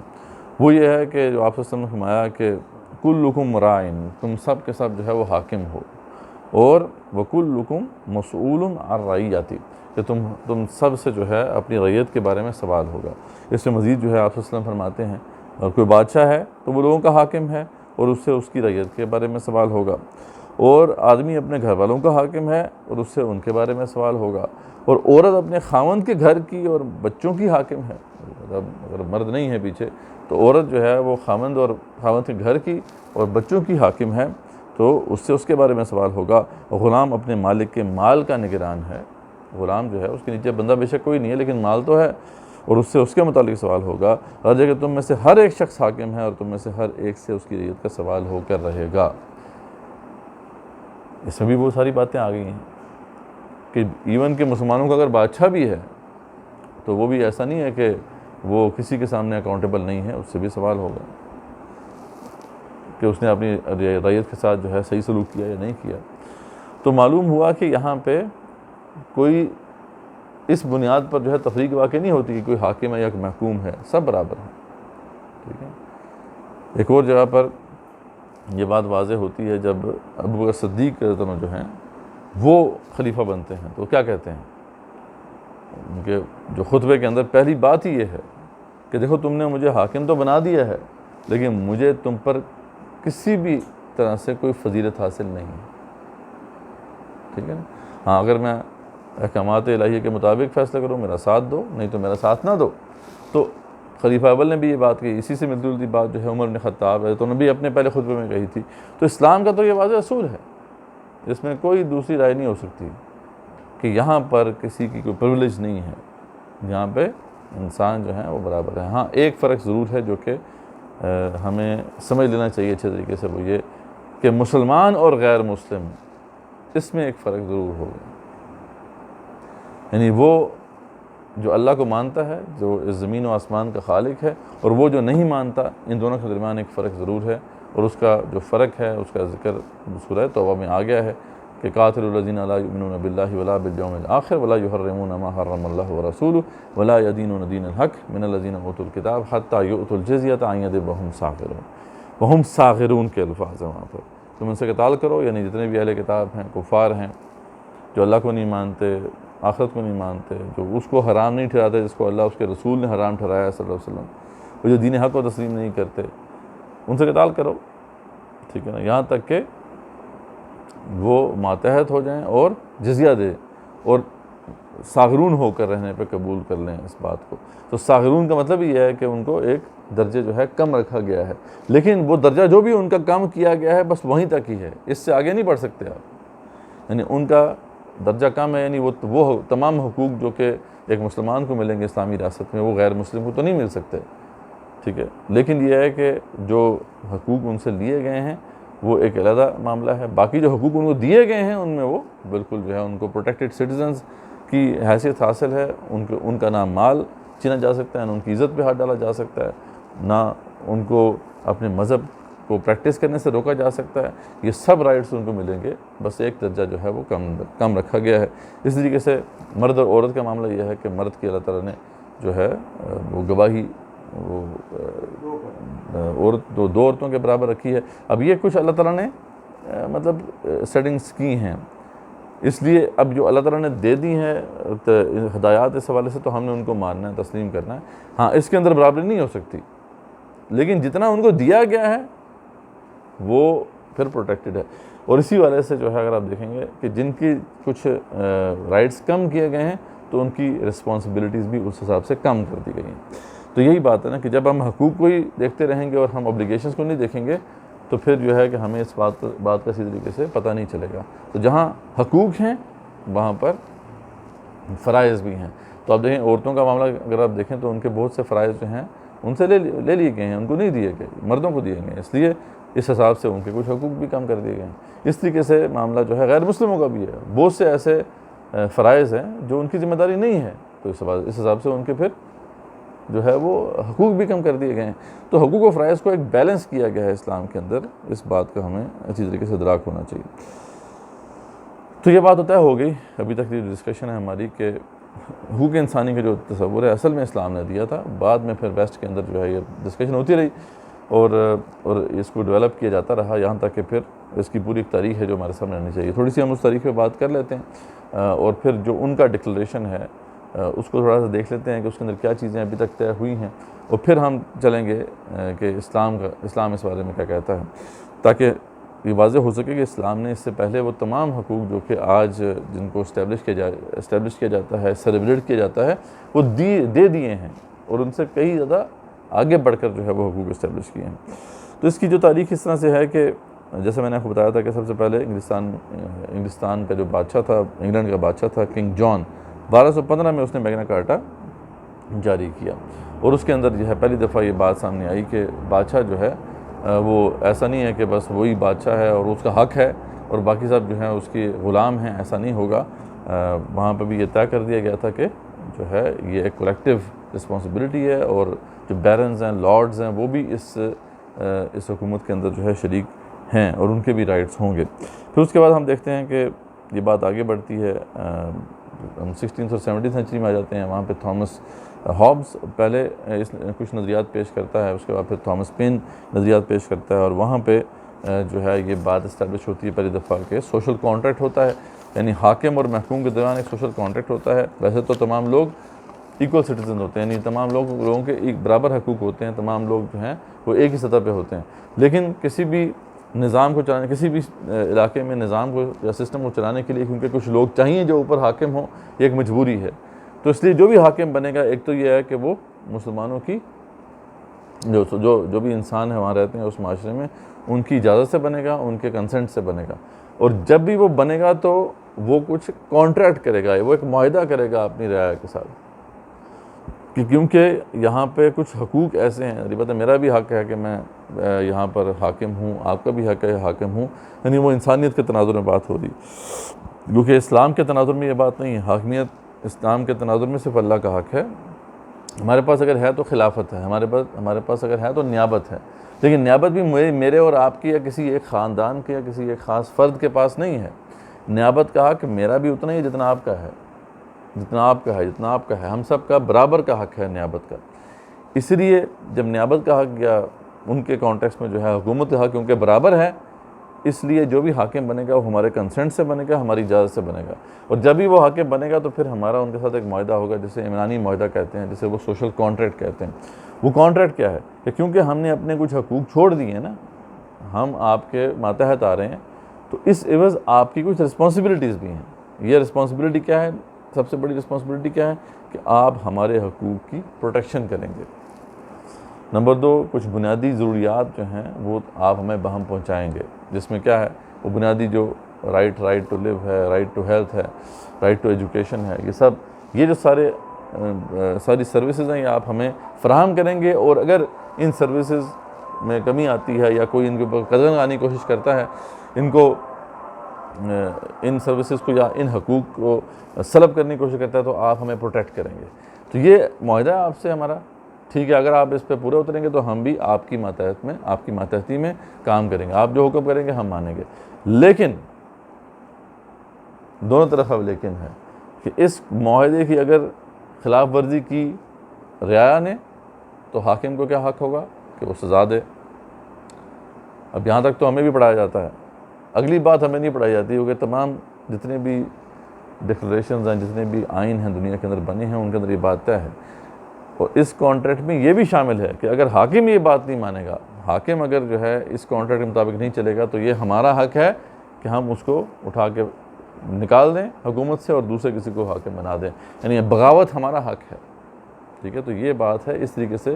وہ یہ ہے کہ جو آپ صلی اللہ علیہ وسلم نے فرمایا کہ کلکم راعٍ، تم سب کے سب جو ہے وہ حاکم ہو، اور وکلکم مسئول عن رعیتہ، کہ تم سب سے جو ہے اپنی رعیت کے بارے میں سوال ہوگا۔ اس میں مزید جو ہے آپ صلی اللہ علیہ وسلم فرماتے ہیں اور کوئی بادشاہ ہے تو وہ لوگوں کا حاکم ہے اور اس سے اس کی رعیت کے بارے میں سوال ہوگا، اور آدمی اپنے گھر والوں کا حاکم ہے اور اس سے ان کے بارے میں سوال ہوگا، اور عورت اپنے خاوند کے گھر کی اور بچوں کی حاکم ہے، اگر مرد نہیں ہے پیچھے تو عورت جو ہے وہ خاوند کے گھر کی اور بچوں کی حاکم ہے، تو اس کے بارے میں سوال ہوگا۔ غلام اپنے مالک کے مال کا نگران ہے، غلام جو ہے اس کے نیچے بندہ بے شک کوئی نہیں ہے لیکن مال تو ہے، اور اس کے متعلق سوال ہوگا۔ ہر جگہ تم میں سے ہر ایک شخص حاکم ہے اور تم میں سے ہر ایک سے اس کی رعیت کا سوال ہو کر رہے گا۔ اس میں بھی بہت ساری باتیں آ گئی ہیں کہ ایون کہ مسلمانوں کا اگر بادشاہ بھی ہے تو وہ بھی ایسا نہیں ہے کہ وہ کسی کے سامنے اکاؤنٹیبل نہیں ہے، اس سے بھی سوال ہوگا کہ اس نے اپنی رعیت کے ساتھ جو ہے صحیح سلوک کیا یا نہیں کیا۔ تو معلوم ہوا کہ یہاں پہ کوئی اس بنیاد پر جو ہے تفریق واقع نہیں ہوتی کہ کوئی حاکم ہے یا کوئی محکوم ہے، سب برابر ہیں، ٹھیک ہے۔ ایک اور جگہ پر یہ بات واضح ہوتی ہے جب ابوبکر صدیق جو ہیں وہ خلیفہ بنتے ہیں تو کیا کہتے ہیں، ان کے جو خطبے کے اندر پہلی بات ہی یہ ہے کہ دیکھو تم نے مجھے حاکم تو بنا دیا ہے لیکن مجھے تم پر کسی بھی طرح سے کوئی فضیلت حاصل نہیں ہے، ٹھیک ہے نا۔ ہاں اگر میں احکامات الہیہ کے مطابق فیصلہ کروں، میرا ساتھ دو، نہیں تو میرا ساتھ نہ دو۔ تو خلیفہ اول نے بھی یہ بات کہی، اسی سے ملتی جلتی بات جو ہے عمر بن خطاب ہے تو انہوں نے بھی اپنے پہلے خطبے میں کہی تھی۔ تو اسلام کا تو یہ واضح اصول ہے، اس میں کوئی دوسری رائے نہیں ہو سکتی کہ یہاں پر کسی کی کوئی پرولیج نہیں ہے، یہاں پہ انسان جو ہیں وہ برابر ہے۔ ہاں ایک فرق ضرور ہے جو کہ ہمیں سمجھ لینا چاہیے اچھے طریقے سے، وہ یہ کہ مسلمان اور غیر مسلم اس میں ایک فرق ضرور ہوگا، یعنی وہ جو اللہ کو مانتا ہے، جو اس زمین و آسمان کا خالق ہے، اور وہ جو نہیں مانتا، ان دونوں کے درمیان ایک فرق ضرور ہے، اور اس کا جو فرق ہے اس کا ذکر سورہ توبہ میں آ گیا ہے کہ قاتل الذین لا یؤمنون باللہ ولا بالیوم الآخر ولا یحرمون ما حرم اللہ ورسولہ ولا یدینون دین الحق من الذین اوتوا الکتاب حتی یؤتوا الجزیۃ عن ید وہم صاغرون، وہم صاغرون کے الفاظ ہیں وہاں پر۔ تم ان سے قتال کرو، یعنی جتنے بھی اہل کتاب ہیں، کفار ہیں، جو اللہ کو نہیں مانتے، آخرت کو نہیں مانتے، جو اس کو حرام نہیں ٹھہراتے جس کو اللہ اس کے رسول نے حرام ٹھہرایا صلی اللہ علیہ وسلم، وہ جو دین حق کو تسلیم نہیں کرتے ان سے قتال کرو، ٹھیک ہے نا، یہاں تک کہ وہ ماتحت ہو جائیں اور جزیہ دے اور ساغرون ہو کر رہنے پہ قبول کر لیں اس بات کو۔ تو ساغرون کا مطلب یہ ہے کہ ان کو ایک درجے جو ہے کم رکھا گیا ہے، لیکن وہ درجہ جو بھی ان کا کم کیا گیا ہے بس وہیں تک ہی ہے، اس سے آگے نہیں بڑھ سکتے آپ، یعنی ان کا درجہ کم ہے، یعنی وہ تمام حقوق جو کہ ایک مسلمان کو ملیں گے اسلامی ریاست میں وہ غیر مسلم کو تو نہیں مل سکتے، ٹھیک ہے، لیکن یہ ہے کہ جو حقوق ان سے لیے گئے ہیں وہ ایک علیحدہ معاملہ ہے، باقی جو حقوق ان کو دیے گئے ہیں ان میں وہ بالکل جو ہے ان کو پروٹیکٹڈ سٹیزنز کی حیثیت حاصل ہے، ان کا نہ مال چھینا جا سکتا ہے، نہ ان کی عزت پہ ہاتھ ڈالا جا سکتا ہے، نہ ان کو اپنے مذہب کو پریکٹس کرنے سے روکا جا سکتا ہے، یہ سب رائٹس ان کو ملیں گے، بس ایک درجہ جو ہے وہ کم رکھا گیا ہے۔ اس طریقے سے مرد اور عورت کا معاملہ یہ ہے کہ مرد کی اللہ تعالیٰ نے جو ہے وہ گواہی وہ عورت دو عورتوں کے برابر رکھی ہے۔ اب یہ کچھ اللہ تعالیٰ نے مطلب سیٹنگز کی ہیں، اس لیے اب جو اللہ تعالیٰ نے دے دی ہیں ہدایات اس حوالے سے تو ہم نے ان کو ماننا ہے، تسلیم کرنا ہے۔ ہاں اس کے اندر برابری نہیں ہو سکتی، لیکن جتنا ان کو دیا گیا ہے وہ پھر پروٹیکٹڈ ہے، اور اسی والے سے جو ہے اگر آپ دیکھیں گے کہ جن کی کچھ رائٹس کم کیے گئے ہیں تو ان کی رسپانسبلٹیز بھی اس حساب سے کم کر دی گئی ہیں۔ تو یہی بات ہے نا کہ جب ہم حقوق کو ہی دیکھتے رہیں گے اور ہم اوبلیگیشنز کو نہیں دیکھیں گے تو پھر جو ہے کہ ہمیں اس بات کا اسی طریقے سے پتہ نہیں چلے گا۔ تو جہاں حقوق ہیں وہاں پر فرائض بھی ہیں۔ تو آپ دیکھیں عورتوں کا معاملہ اگر آپ دیکھیں تو ان کے بہت سے فرائض جو ہیں ان سے لے لیے گئے ہیں، ان کو نہیں دیے گئے، مردوں کو دیے گئے ہیں، اس لیے اس حساب سے ان کے کچھ حقوق بھی کم کر دیے گئے ہیں۔ اس طریقے سے معاملہ جو ہے غیر مسلموں کا بھی ہے، بہت سے ایسے فرائض ہیں جو ان کی ذمہ داری نہیں ہے، تو اس حساب سے ان کے پھر جو ہے وہ حقوق بھی کم کر دیے گئے ہیں۔ تو حقوق و فرائض کو ایک بیلنس کیا گیا ہے اسلام کے اندر، اس بات کا ہمیں اچھی طریقے سے ادراک ہونا چاہیے۔ تو یہ بات طے ہو گئی ابھی تک کی ڈسکشن ہے ہماری کہ حقوق انسانی کا جو تصور ہے اصل میں اسلام نے دیا تھا، بعد میں پھر ویسٹ کے اندر جو ہے یہ ڈسکشن ہوتی رہی اور اس کو ڈیولپ کیا جاتا رہا یہاں تک کہ پھر اس کی پوری ایک تاریخ ہے جو ہمارے سامنے آنی چاہیے۔ تھوڑی سی ہم اس تاریخ پہ بات کر لیتے ہیں اور پھر جو ان کا ڈکلریشن ہے اس کو تھوڑا سا دیکھ لیتے ہیں کہ اس کے اندر کیا چیزیں ابھی تک طے ہوئی ہیں، اور پھر ہم چلیں گے کہ اسلام اس بارے میں کیا کہتا ہے، تاکہ یہ واضح ہو سکے کہ اسلام نے اس سے پہلے وہ تمام حقوق جو کہ آج جن کو اسٹیبلش کیا جاتا ہے، سیلیبریٹ کیا جاتا ہے، وہ دے دیے ہیں اور ان سے کئی زیادہ آگے بڑھ کر جو ہے وہ حقوق اسٹیبلش کیے ہیں۔ تو اس کی جو تاریخ اس طرح سے ہے کہ جیسے میں نے آپ کو بتایا تھا کہ سب سے پہلے انگلستان کا جو بادشاہ تھا، انگلینڈ کا بادشاہ تھا کنگ جان، 1215 میں اس نے میگنا کارٹا جاری کیا، اور اس کے اندر جو ہے پہلی دفعہ یہ بات سامنے آئی کہ بادشاہ جو ہے وہ ایسا نہیں ہے کہ بس وہی بادشاہ ہے اور اس کا حق ہے اور باقی سب جو ہیں اس کے غلام ہیں، ایسا نہیں ہوگا۔ وہاں پہ بھی یہ طے کر دیا گیا تھا کہ جو ہے یہ ایک کولیکٹیو رسپانسبلٹی ہے، اور جو بیرنز ہیں، لارڈز ہیں، وہ بھی اس حکومت کے اندر جو ہے شریک ہیں اور ان کے بھی رائٹس ہوں گے۔ پھر اس کے بعد ہم دیکھتے ہیں کہ یہ بات آگے بڑھتی ہے، ہم 16th اور 17th سینچری میں آ جاتے ہیں۔ وہاں پہ تھامس ہابس پہلے کچھ نظریات پیش کرتا ہے، اس کے بعد پھر تھامس پین نظریات پیش کرتا ہے، اور وہاں پہ جو ہے یہ بات اسٹیبلش ہوتی ہے پہلی دفعہ کہ سوشل کانٹریکٹ ہوتا ہے، یعنی حاکم اور محکوم کے درمیان ایک سوشل کانٹریکٹ ہوتا ہے۔ ویسے تو تمام لوگ ایکول سٹیزن ہوتے ہیں، یعنی تمام لوگوں کے ایک برابر حقوق ہوتے ہیں، تمام لوگ جو ہیں وہ ایک ہی سطح پہ ہوتے ہیں، لیکن کسی بھی نظام کو چلانے، کسی بھی علاقے میں نظام کو یا سسٹم کو چلانے کے لیے کیونکہ کچھ لوگ چاہیے جو اوپر حاکم ہوں، یہ ایک مجبوری ہے۔ تو اس لیے جو بھی حاکم بنے گا، ایک تو یہ ہے کہ وہ مسلمانوں کی جو بھی انسان ہے وہاں رہتے ہیں اس معاشرے میں، ان کی اجازت سے بنے گا، ان کے کنسنٹ سے بنے گا، اور جب بھی وہ بنے گا تو وہ کچھ کانٹریکٹ کرے گا، وہ ایک معاہدہ کرے گا اپنی رعایا کے ساتھ، کیونکہ یہاں پہ کچھ حقوق ایسے ہیں، البتہ میرا بھی حق ہے کہ میں یہاں پر حاکم ہوں، آپ کا بھی حق ہے حاکم ہوں، یعنی وہ انسانیت کے تناظر میں بات ہو رہی، کیونکہ اسلام کے تناظر میں یہ بات نہیں ہے۔ حاکمیت اسلام کے تناظر میں صرف اللہ کا حق ہے، ہمارے پاس اگر ہے تو خلافت ہے، ہمارے پاس اگر ہے تو نیابت ہے، لیکن نیابت بھی میرے اور آپ کی یا کسی ایک خاندان کے یا کسی ایک خاص فرد کے پاس نہیں ہے۔ نیابت کا حق میرا بھی اتنا ہی جتنا آپ کا ہے، جتنا آپ کا ہے، ہم سب کا برابر کا حق ہے نیابت کا۔ اس لیے جب نیابت کا حق یا ان کے کانٹیکس میں جو ہے حکومت کا حق کیونکہ برابر ہے، اس لیے جو بھی حاکم بنے گا وہ ہمارے کنسنٹ سے بنے گا, ہماری اجازت سے بنے گا, اور جب بھی وہ حاکم بنے گا تو پھر ہمارا ان کے ساتھ ایک معاہدہ ہوگا جسے عمرانی معاہدہ کہتے ہیں, جسے وہ سوشل کانٹریکٹ کہتے ہیں. وہ کانٹریکٹ کیا ہے کہ کیونکہ ہم نے اپنے کچھ حقوق چھوڑ دیے ہیں نا, ہم آپ کے ماتحت آ رہے ہیں, تو اس عوض آپ کی کچھ رسپانسبلٹیز بھی ہیں. یہ رسپانسبلٹی کیا ہے؟ سب سے بڑی رسپانسبلٹی کیا ہے کہ آپ ہمارے حقوق کی پروٹیکشن کریں گے. نمبر 2, کچھ بنیادی ضروریات جو ہیں وہ آپ ہمیں بہم پہنچائیں گے, جس میں کیا ہے وہ بنیادی جو رائٹ ٹو لیو ہے, رائٹ ٹو ہیلتھ ہے, رائٹ ٹو ایجوکیشن ہے, یہ جو ساری سروسز ہیں یہ آپ ہمیں فراہم کریں گے. اور اگر ان سروسز میں کمی آتی ہے یا کوئی ان کے اوپر قدغن لگانے کی کوشش کرتا ہے, ان سروسز کو یا ان حقوق کو سلب کرنے کی کوشش کرتا ہے, تو آپ ہمیں پروٹیکٹ کریں گے. تو یہ معاہدہ ہے آپ سے ہمارا, ٹھیک ہے. اگر آپ اس پہ پورے اتریں گے تو ہم بھی آپ کی ماتحتی میں کام کریں گے, آپ جو حکم کریں گے ہم مانیں گے. لیکن دونوں طرف اب لیکن ہے کہ اس معاہدے کی اگر خلاف ورزی کی رعایا نے تو حاکم کو کیا حق ہوگا کہ وہ سزا دے. اب یہاں تک تو ہمیں بھی پڑھایا جاتا ہے, اگلی بات ہمیں نہیں پڑھائی جاتی, کیونکہ تمام جتنے بھی ڈکلریشنز ہیں, جتنے بھی آئین ہیں دنیا کے اندر بنے ہیں, ان کے اندر یہ بات طے ہے. اور اس کانٹریکٹ میں یہ بھی شامل ہے کہ اگر حاکم یہ بات نہیں مانے گا, حاکم اگر جو ہے اس کانٹریکٹ کے مطابق نہیں چلے گا, تو یہ ہمارا حق ہے کہ ہم اس کو اٹھا کے نکال دیں حکومت سے اور دوسرے کسی کو حاکم بنا دیں. یعنی بغاوت ہمارا حق ہے, ٹھیک ہے. تو یہ بات ہے, اس طریقے سے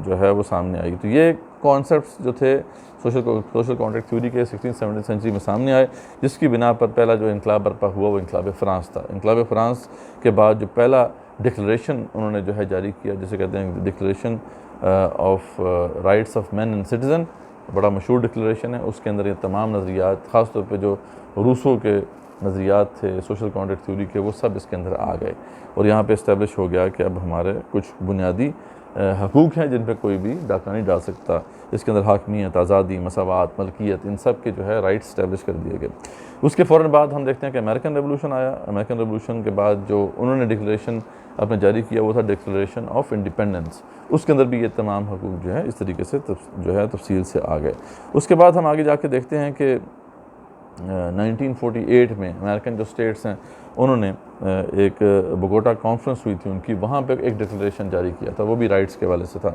جو ہے وہ سامنے آئی. تو یہ کانسیپٹس جو تھے سوشل کانٹریکٹ تھیوری کے 16th-17th سینچری میں سامنے آئے, جس کی بنا پر پہلا جو انقلاب برپا ہوا وہ انقلاب فرانس تھا. انقلاب فرانس کے بعد جو پہلا ڈکلریشن انہوں نے جو ہے جاری کیا, جسے کہتے ہیں declaration of rights of man and citizen, بڑا مشہور ڈکلریشن ہے. اس کے اندر یہ تمام نظریات, خاص طور پہ جو روسو کے نظریات تھے سوشل کانٹریکٹ تھیوری کے, وہ سب اس کے اندر آ گئے. اور یہاں پہ اسٹیبلش ہو گیا کہ اب ہمارے کچھ بنیادی حقوق ہیں جن پہ کوئی بھی ڈاکہ نہیں ڈال سکتا. اس کے اندر حاکمیت, آزادی, مساوات, ملکیت, ان سب کے جو ہے رائٹس اسٹیبلش کر دیے گئے. اس کے فوراً بعد ہم دیکھتے ہیں کہ امریکن ریولوشن آیا. امریکن ریولوشن کے بعد جو انہوں نے ڈکلریشن اپنے جاری کیا وہ تھا ڈکلریشن آف انڈیپینڈنس. اس کے اندر بھی یہ تمام حقوق جو ہے اس طریقے سے جو ہے تفصیل سے آ گئے. اس کے بعد ہم آگے جا کے دیکھتے ہیں کہ 1948 میں امریکن جو اسٹیٹس ہیں انہوں نے ایک بوگوٹا کانفرنس ہوئی تھی ان کی, وہاں پہ ایک ڈکلریشن جاری کیا تھا, وہ بھی رائٹس کے حوالے سے تھا.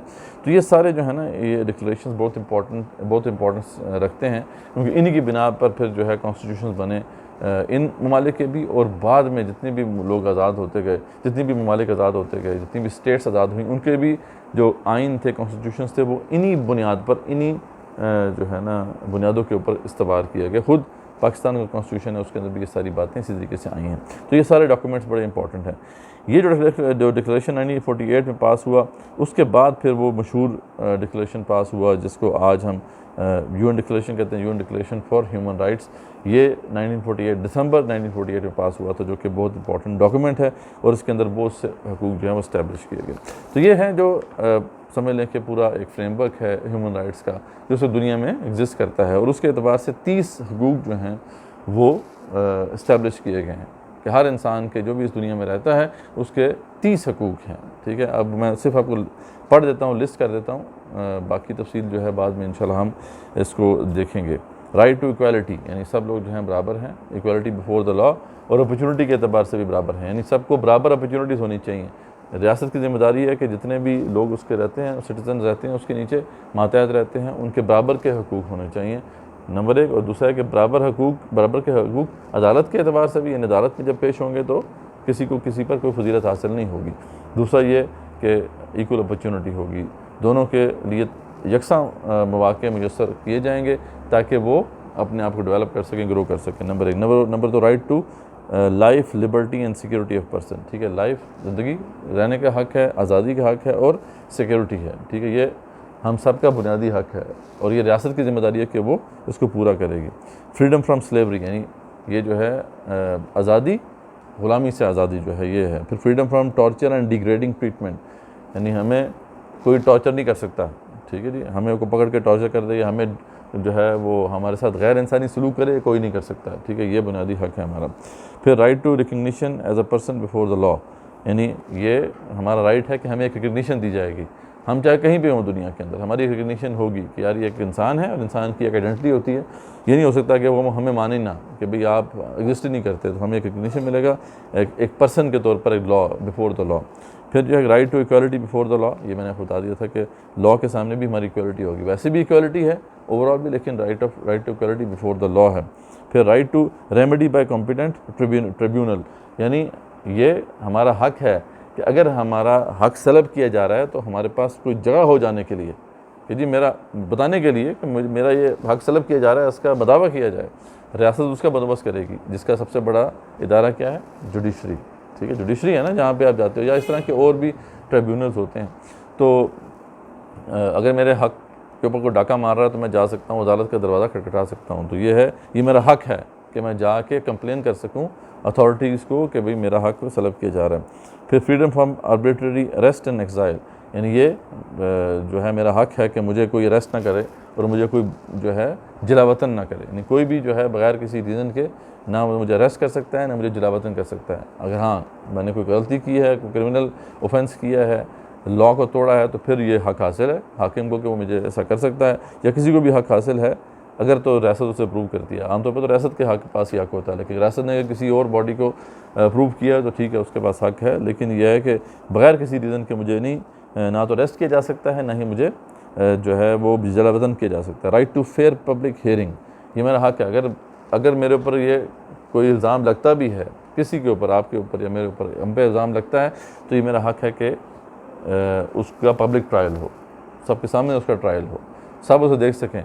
تو یہ سارے جو ہے نا یہ ڈکلریشنز بہت امپورٹنس رکھتے ہیں, کیونکہ انہی کی بنا پر پھر جو ہے کانسٹیٹیوشنز بنے ان ممالک کے بھی, اور بعد میں جتنے بھی لوگ آزاد ہوتے گئے, جتنی بھی ممالک آزاد ہوتے گئے, جتنی بھی اسٹیٹس آزاد ہوئیں, ان کے بھی جو آئین تھے, کانسٹیٹیوشنز تھے, وہ انہی بنیاد پر, انہی جو ہے نا بنیادوں کے اوپر استوار کیا گیا. خود پاکستان کا کانسٹیٹیوشن ہے اس کے اندر بھی یہ ساری باتیں اسی طریقے سے آئی ہیں. تو یہ سارے ڈاکومنٹس بڑے امپورٹنٹ ہیں. یہ جو ڈکلیریشن 1948 میں پاس ہوا, اس کے بعد پھر وہ مشہور ڈکلیریشن پاس ہوا جس کو آج ہم یو این ڈکلیریشن کہتے ہیں, U N declaration for human rights. یہ 1948 دسمبر 1948 میں پاس ہوا تھا, جو کہ بہت امپورٹنٹ ڈاکومنٹ ہے, اور اس کے اندر بہت سے حقوق جو ہیں وہ اسٹیبلش کیے گئے. تو یہ ہیں جو سمجھ لیں کہ پورا ایک فریم ورک ہے ہیومن رائٹس کا جو اس دنیا میں ایگزسٹ کرتا ہے, اور اس کے اعتبار سے 30 حقوق جو ہیں وہ اسٹیبلش کیے گئے ہیں کہ ہر انسان کے جو بھی اس دنیا میں رہتا ہے اس کے 30 حقوق ہیں, ٹھیک ہے. اب میں صرف آپ کو پڑھ دیتا ہوں, لسٹ کر دیتا ہوں, باقی تفصیل جو ہے بعد میں انشاءاللہ ہم اس کو دیکھیں گے. رائٹ ٹو ایکویلٹی, یعنی سب لوگ جو ہیں برابر ہیں, ایکویلٹی بیفور دا لا, اور اپرچونٹی کے اعتبار سے بھی برابر ہیں, یعنی سب کو برابر اپرچونٹیز ہونی چاہیے. ریاست کی ذمہ داری ہے کہ جتنے بھی لوگ اس کے رہتے ہیں, سٹیزنز رہتے ہیں, اس کے نیچے ماتحت رہتے ہیں, ان کے برابر کے حقوق ہونے چاہیے, نمبر 1. اور دوسرا ہے کہ برابر کے حقوق عدالت کے اعتبار سے بھی, یعنی عدالت میں جب پیش ہوں گے تو کسی کو کسی پر کوئی فضیلت حاصل نہیں ہوگی. دوسرا یہ کہ ایکول اپرچونٹی ہوگی, دونوں کے لیے یکساں مواقع میسر کیے جائیں گے تاکہ وہ اپنے آپ کو ڈیولپ کر سکیں, گرو کر سکیں. Number 1. Number 2, right to life, liberty and security of person, ٹھیک ہے. لائف, زندگی رہنے کا حق ہے, آزادی کا حق ہے, اور سیکیورٹی ہے, ٹھیک ہے. یہ ہم سب کا بنیادی حق ہے, اور یہ ریاست کی ذمہ داری ہے کہ وہ اس کو پورا کرے گی. فریڈم فرام سلیوری, یعنی یہ جو ہے آزادی, غلامی سے آزادی جو ہے یہ ہے. پھر freedom from torture and degrading treatment, یعنی ہمیں کوئی ٹارچر نہیں کر سکتا, ٹھیک ہے جی. ہمیں کو پکڑ کے ٹارچر کر دے, ہمیں جو ہے وہ ہمارے ساتھ غیر انسانی سلوک کرے, کوئی نہیں کر سکتا, ٹھیک ہے. یہ بنیادی حق ہے ہمارا. پھر right to recognition as a person before the law, یعنی یہ ہمارا رائٹ ہے کہ ہمیں ایک ریکگنیشن دی جائے گی. ہم چاہے کہیں پہ ہوں دنیا کے اندر، ہماری ریکگنیشن ہوگی کہ یار یہ ایک انسان ہے اور انسان کی ایک آئیڈینٹی ہوتی ہے. یہ نہیں ہو سکتا کہ وہ ہمیں مانے نہ کہ بھئی آپ ایگزسٹ ہی نہیں کرتے، تو ہمیں ایک ریکگنیشن ملے گا ایک پرسن کے طور پر، ایک لا بیفور دا لا. پھر جو ہے right to equality before the law, یہ میں نے بتا دیا تھا کہ لا کے سامنے بھی ہماری ایکوالٹی ہوگی، ویسے بھی ایکوالٹی ہے اوور آل بھی، لیکن right to equality before the law ہے. پھر right to remedy by competent tribunal, یعنی یہ ہمارا حق ہے کہ اگر ہمارا حق سلب کیا جا رہا ہے تو ہمارے پاس کوئی جگہ ہو جانے کے لیے کہ جی میرا بتانے کے لیے کہ میرا یہ حق سلب کیا جا رہا ہے، اس کا بداوا کیا جائے. ریاست اس کا بندوبست کرے گی، جس کا سب سے بڑا ادارہ کیا ہے؟ جوڈیشری. ٹھیک ہے، جوڈیشری ہے نا جہاں پہ آپ جاتے ہو، یا اس طرح کے اور بھی ٹریبیونلز ہوتے ہیں. تو اگر میرے حق کے اوپر کوئی ڈاکہ مار رہا ہے تو میں جا سکتا ہوں، عدالت کا دروازہ کھٹکھٹا سکتا ہوں. تو یہ میرا حق ہے کہ میں جا کے کمپلین کر سکوں اتھارٹیز کو کہ بھئی میرا حق سلب کیا جا رہا ہے. پھر freedom from arbitrary arrest and exile, یعنی یہ جو ہے میرا حق ہے کہ مجھے کوئی اریسٹ نہ کرے اور مجھے کوئی جو ہے جلا وطن نہ کرے. یعنی کوئی بھی جو ہے بغیر کسی ریزن کے نہ مجھے اریسٹ کر سکتا ہے، نہ مجھے جلا وطن کر سکتا ہے. اگر ہاں میں نے کوئی غلطی کی ہے، کوئی کرمنل اوفینس کیا ہے، لا کو توڑا ہے، تو پھر یہ حق حاصل ہے حاکم کو کہ وہ مجھے ایسا کر سکتا ہے، یا کسی کو بھی حق حاصل ہے اگر تو ریاست اسے اپروو کرتی ہے. عام طور پہ تو ریاست کے حق پاس ہی حق ہوتا ہے، لیکن ریاست نے اگر کسی اور باڈی کو اپروو کیا تو ٹھیک ہے، اس کے پاس حق ہے. لیکن یہ ہے کہ بغیر کسی ریزن کے مجھے نہیں نہ تو اریسٹ کیا جا سکتا ہے، نہ ہی مجھے جو ہے وہ جلا وطن کیا جا سکتا ہے. Right to fair public hearing, یہ میرا حق ہے. اگر میرے اوپر یہ کوئی الزام لگتا بھی ہے، کسی کے اوپر، آپ کے اوپر یا میرے اوپر، ہم پہ الزام لگتا ہے، تو یہ میرا حق ہے کہ اس کا پبلک ٹرائل ہو، سب کے سامنے اس کا ٹرائل ہو، سب اسے دیکھ سکیں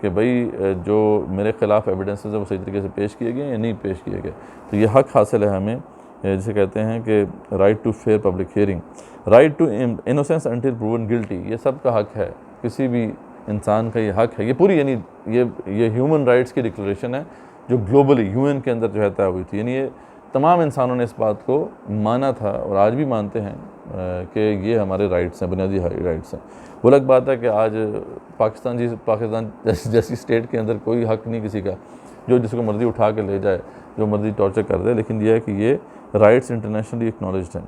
کہ بھئی جو میرے خلاف ایویڈنسز ہیں وہ صحیح طریقے سے پیش کیے گئے یا نہیں پیش کیے گئے. تو یہ حق حاصل ہے ہمیں، جسے کہتے ہیں کہ right to fair public hearing. Right to innocence until proven guilty, یہ سب کا حق ہے، کسی بھی انسان کا یہ حق ہے. یہ پوری یعنی یہ ہیومن رائٹس کی ڈکلریشن ہے جو گلوبلی یو این کے اندر جو ہے طے ہوئی تھی. یعنی یہ تمام انسانوں نے اس بات کو مانا تھا اور آج بھی مانتے ہیں کہ یہ ہمارے رائٹس ہیں، بنیادی رائٹس ہیں. وہ الگ بات ہے کہ آج پاکستان جیسی اسٹیٹ کے اندر کوئی حق نہیں کسی کا، جو جس کو مرضی اٹھا کے لے جائے، جو مرضی ٹارچر کر دے. لیکن یہ ہے کہ یہ رائٹس انٹرنیشنلی اکنالجڈ ہیں.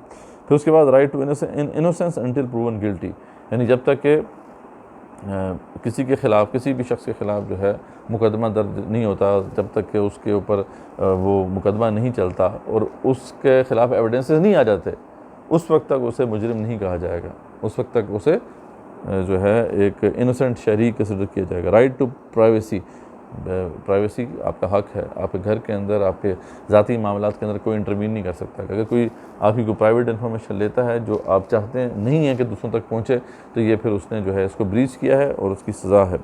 پھر اس کے بعد right to innocence until proven guilty, یعنی جب تک کہ کسی کے خلاف، کسی بھی شخص کے خلاف جو ہے مقدمہ درج نہیں ہوتا، جب تک کہ اس کے اوپر وہ مقدمہ نہیں چلتا اور اس کے خلاف ایویڈنسز نہیں آ جاتے، اس وقت تک اسے مجرم نہیں کہا جائے گا. اس وقت تک اسے جو ہے ایک انوسنٹ شہری کنسیڈر کیا جائے گا. رائٹ ٹو پرائیویسی، پرائیویسی آپ کا حق ہے. آپ کے گھر کے اندر، آپ کے ذاتی معاملات کے اندر کوئی انٹروین نہیں کر سکتا. اگر کوئی آپ کی کوئی پرائیویٹ انفارمیشن لیتا ہے جو آپ چاہتے ہیں نہیں ہے کہ دوسروں تک پہنچے، تو یہ پھر اس نے جو ہے اس کو بریچ کیا ہے اور اس کی سزا ہے.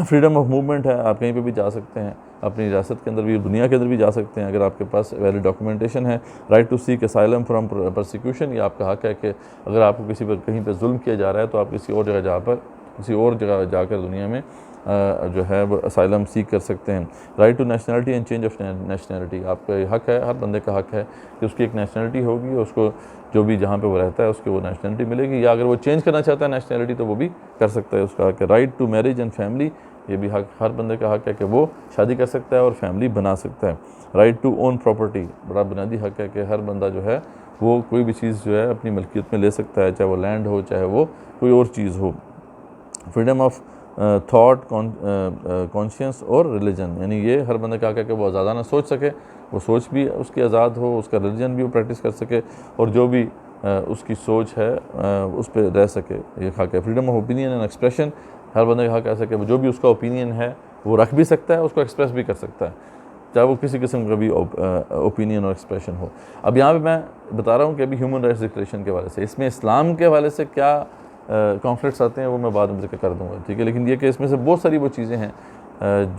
فریڈم آف موومنٹ ہے، آپ کہیں پہ بھی جا سکتے ہیں، اپنی ریاست کے اندر بھی، دنیا کے اندر بھی جا سکتے ہیں اگر آپ کے پاس ویلڈ ڈاکومنٹیشن ہے. Right to seek asylum from persecution, یہ آپ کا حق ہے کہ اگر آپ کو کسی پر کہیں پہ ظلم کیا جا رہا ہے تو آپ کسی اور جگہ جا کر دنیا میں جو ہے وہ اسائلم سیک کر سکتے ہیں. Right to nationality and change of nationality, آپ کا یہ حق ہے، ہر بندے کا حق ہے کہ اس کی ایک نیشنلٹی ہوگی اور اس کو جو بھی جہاں پہ وہ رہتا ہے اس کو وہ نیشنلٹی ملے گی، یا اگر وہ چینج کرنا چاہتا ہے نیشنلٹی تو وہ بھی کر سکتا ہے، اس کا حق ہے. Right to marriage and family, یہ بھی حق ہر بندے کا حق ہے کہ وہ شادی کر سکتا ہے اور فیملی بنا سکتا ہے. رائٹ ٹو اون پراپرٹی، بڑا بنیادی حق ہے کہ ہر بندہ جو ہے وہ کوئی بھی چیز جو ہے اپنی ملکیت میں لے سکتا ہے، چاہے وہ لینڈ ہو، چاہے وہ کوئی اور چیز ہو. فریڈم آف تھاٹ، کانشینس اور ریلیجن، یعنی یہ ہر بندے کا حق ہے کہ وہ آزادانہ سوچ سکے، وہ سوچ بھی اس کی آزاد ہو، اس کا ریلیجن بھی وہ پریکٹس کر سکے اور جو بھی اس کی سوچ ہے اس پہ رہ سکے، یہ حق ہے. Freedom of opinion and expression, ہر بندے کا حق ایسا کہ جو بھی اس کا اوپینین ہے وہ رکھ بھی سکتا ہے، اس کو ایکسپریس بھی کر سکتا ہے، چاہے وہ کسی قسم کا بھی اوپینین اور ایکسپریشن ہو. اب یہاں پہ میں بتا رہا ہوں کہ ابھی ہیومن رائٹس ڈکلیریشن کے حوالے سے، اس میں اسلام کے حوالے سے کیا کانفلکٹس آتے ہیں وہ میں بعد میں ذکر کر دوں گا، ٹھیک ہے. لیکن یہ کہ اس میں سے بہت ساری وہ چیزیں ہیں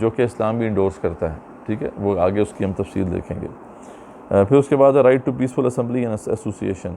جو کہ اسلام بھی انڈورس کرتا ہے، ٹھیک ہے، وہ آگے اس کی ہم تفصیل دیکھیں گے. پھر اس کے بعد right to peaceful assembly and association,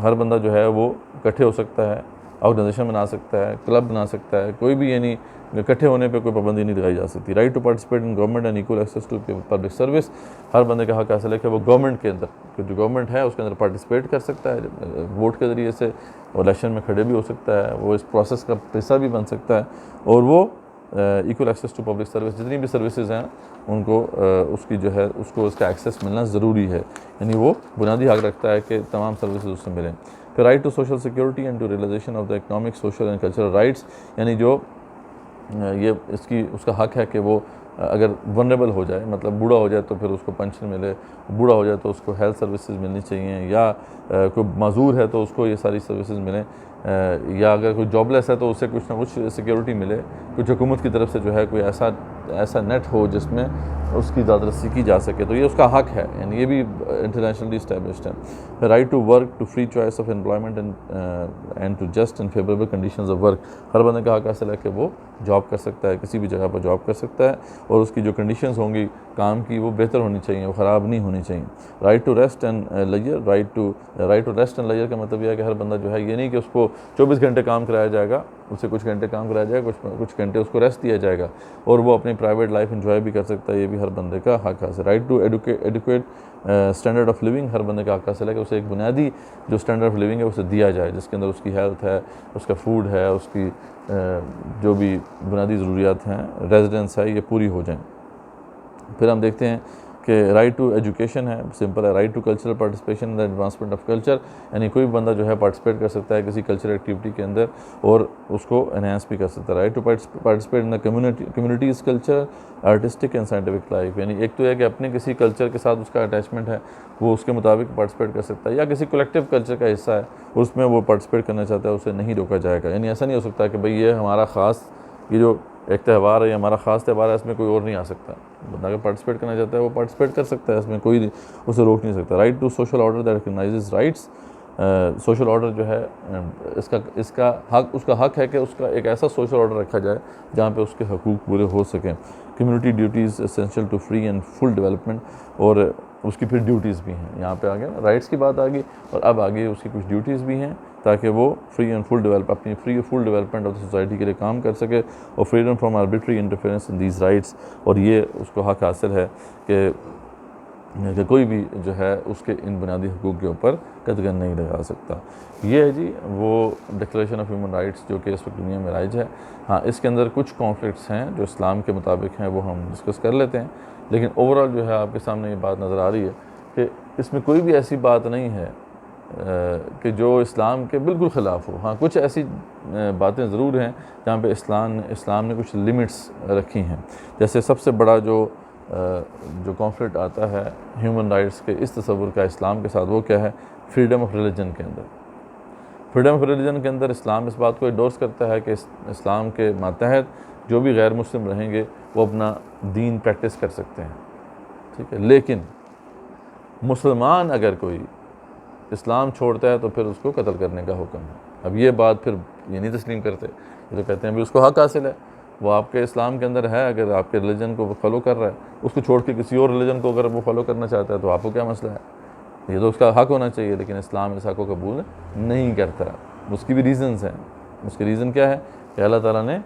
ہر بندہ جو ہے وہ اکٹھے ہو سکتا ہے، آرگنائزیشن بنا سکتا ہے، کلب بنا سکتا ہے، کوئی بھی یعنی اکٹھے ہونے پہ کوئی پابندی نہیں لگائی جا سکتی. Right to participate in government and equal access to public service, ہر بندے کا حق حاصل ہے کہ وہ گورنمنٹ کے اندر، جو گورنمنٹ ہے اس کے اندر پارٹیسپیٹ کر سکتا ہے ووٹ کے ذریعے سے، اور الیکشن میں کھڑے بھی ہو سکتا ہے، وہ اس پروسیس کا حصہ بھی بن سکتا ہے، اور وہ equal access to public service, جتنی بھی سروسز ہیں ان کو اس کی جو ہے اس کو اس کا ایکسیس ملنا ضروری ہے. یعنی وہ بنیادی حق رکھتا ہے کہ تمام سروسز اس سے ملیں. پھر right to social security and to realization of the economic social and cultural rights, یعنی جو یہ اس کا حق ہے کہ وہ اگر ونریبل ہو جائے، مطلب بوڑھا ہو جائے تو پھر اس کو پینشن ملے، بوڑھا ہو جائے تو اس کو ہیلتھ سروسز ملنی چاہیے، یا کوئی معذور ہے تو اس کو یہ ساری سروسز ملیں، یا اگر کوئی جاب لیس ہے تو اسے کچھ نہ کچھ سیکیورٹی ملے، کچھ حکومت کی طرف سے جو ہے کوئی ایسا نیٹ ہو جس میں اس کی دسترسی کی جا سکے، تو یہ اس کا حق ہے، یعنی یہ بھی انٹرنیشنلی اسٹیبلشڈ ہے۔ Right to work to free choice of employment and to just and favourable conditions of work, ہر بندے کا حق حاصل ہے کہ وہ جاب کر سکتا ہے، کسی بھی جگہ پر جاب کر سکتا ہے، اور اس کی جو کنڈیشنز ہوں گی کام کی وہ بہتر ہونی چاہیے، وہ خراب نہیں ہونی چاہیے۔ Right to rest and leisure, right to rest and leisure کا مطلب یہ ہے کہ ہر بندہ جو ہے یہ نہیں کہ اس کو 24 گھنٹے کام کرایا جائے گا، اس سے کچھ گھنٹے کام کرایا جائے گا، کچھ گھنٹے اس کو ریسٹ دیا جائے گا، اور وہ اپنی پرائیویٹ لائف انجوائے بھی کر سکتا ہے، یہ بھی ہر بندے کا حق حاصل ہے۔ Right to adequate standard of living, ہر بندے کا حق حاصل ہے کہ اسے ایک بنیادی جو اسٹینڈرڈ آف لیونگ ہے اسے دیا جائے، جس کے اندر اس کی ہیلتھ ہے، اس کا فوڈ ہے، اس کی جو بھی بنیادی ضروریات ہیں، ریزیڈنس ہے، یہ پوری ہو جائیں۔ پھر ہم دیکھتے ہیں کہ رائٹ ٹو ایجوکیشن ہے، سمپل ہے، right to cultural participation in the advancement of culture, یعنی کوئی بندہ جو ہے پارٹیسپیٹ کر سکتا ہے کسی کلچرل ایکٹیویٹی کے اندر اور اس کو انہینس بھی کر سکتا ہے۔ Right to participate in the communities culture artistic and scientific life, یعنی ایک تو ہے کہ اپنے کسی کلچر کے ساتھ اس کا اٹیچمنٹ ہے، وہ اس کے مطابق پارٹیسپیٹ کر سکتا ہے، یا کسی کلیکٹیو کلچر کا حصہ ہے اس میں وہ پارٹیسپیٹ کرنا چاہتا ہے، اسے نہیں روکا جائے گا، یعنی ایسا نہیں ہو سکتا کہ بھئی یہ ہمارا خاص یہ جو ایک تہوار ہے، یہ ہمارا خاص تہوار ہے، اس میں کوئی اور نہیں آ سکتا، بندہ اگر پارٹیسپیٹ کرنا چاہتا ہے وہ پارٹیسپیٹ کر سکتا ہے، اس میں کوئی اسے روک نہیں سکتا۔ Right to social order that recognises rights, social order جو ہے اس کا حق ہے کہ اس کا ایک ایسا سوشل آرڈر رکھا جائے جہاں پہ اس کے حقوق پورے ہو سکیں۔ Community duties essential to free and full development, اور اس کی پھر ڈیوٹیز بھی ہیں، یہاں پہ آگے رائٹس کی بات آ گئی اور اب آگے اس کی کچھ ڈیوٹیز بھی ہیں تاکہ وہ اپنی free full development of the society کے لیے کام کر سکے، اور freedom from arbitrary interference in these rights, اور یہ اس کو حق حاصل ہے کہ کوئی بھی جو ہے اس کے ان بنیادی حقوق کے اوپر قدغن نہیں لگا سکتا۔ یہ ہے جی وہ ڈکلیریشن آف ہیومن رائٹس جو کہ اس وقت دنیا میں رائج ہے۔ ہاں، اس کے اندر کچھ کانفلکٹس ہیں جو اسلام کے مطابق ہیں، وہ ہم ڈسکس کر لیتے ہیں، لیکن اوورآل جو ہے آپ کے سامنے یہ بات نظر آ رہی ہے کہ اس میں کوئی بھی ایسی بات نہیں ہے کہ جو اسلام کے بالکل خلاف ہو۔ ہاں، کچھ ایسی باتیں ضرور ہیں جہاں پہ اسلام نے کچھ لمٹس رکھی ہیں، جیسے سب سے بڑا جو کانفلکٹ آتا ہے ہیومن رائٹس کے اس تصور کا اسلام کے ساتھ، وہ کیا ہے؟ فریڈم آف ریلیجن کے اندر۔ فریڈم آف ریلیجن کے اندر اسلام اس بات کو انڈورس کرتا ہے کہ اسلام کے ماتحت جو بھی غیر مسلم رہیں گے وہ اپنا دین پریکٹس کر سکتے ہیں، ٹھیک ہے، لیکن مسلمان اگر کوئی اسلام چھوڑتا ہے تو پھر اس کو قتل کرنے کا حکم ہے۔ اب یہ بات پھر یہ نہیں تسلیم کرتے، یہ تو کہتے ہیں بھی اس کو حق حاصل ہے، وہ آپ کے اسلام کے اندر ہے، اگر آپ کے ریلیجن کو وہ فالو کر رہا ہے، اس کو چھوڑ کے کسی اور ریلیجن کو اگر وہ فالو کرنا چاہتا ہے تو آپ کو کیا مسئلہ ہے؟ یہ تو اس کا حق ہونا چاہیے، لیکن اسلام اس حق کو قبول نہیں کرتا۔ اس کی بھی ریزنز ہیں، اس کے ریزن کیا ہے کہ اللہ تعالیٰ نے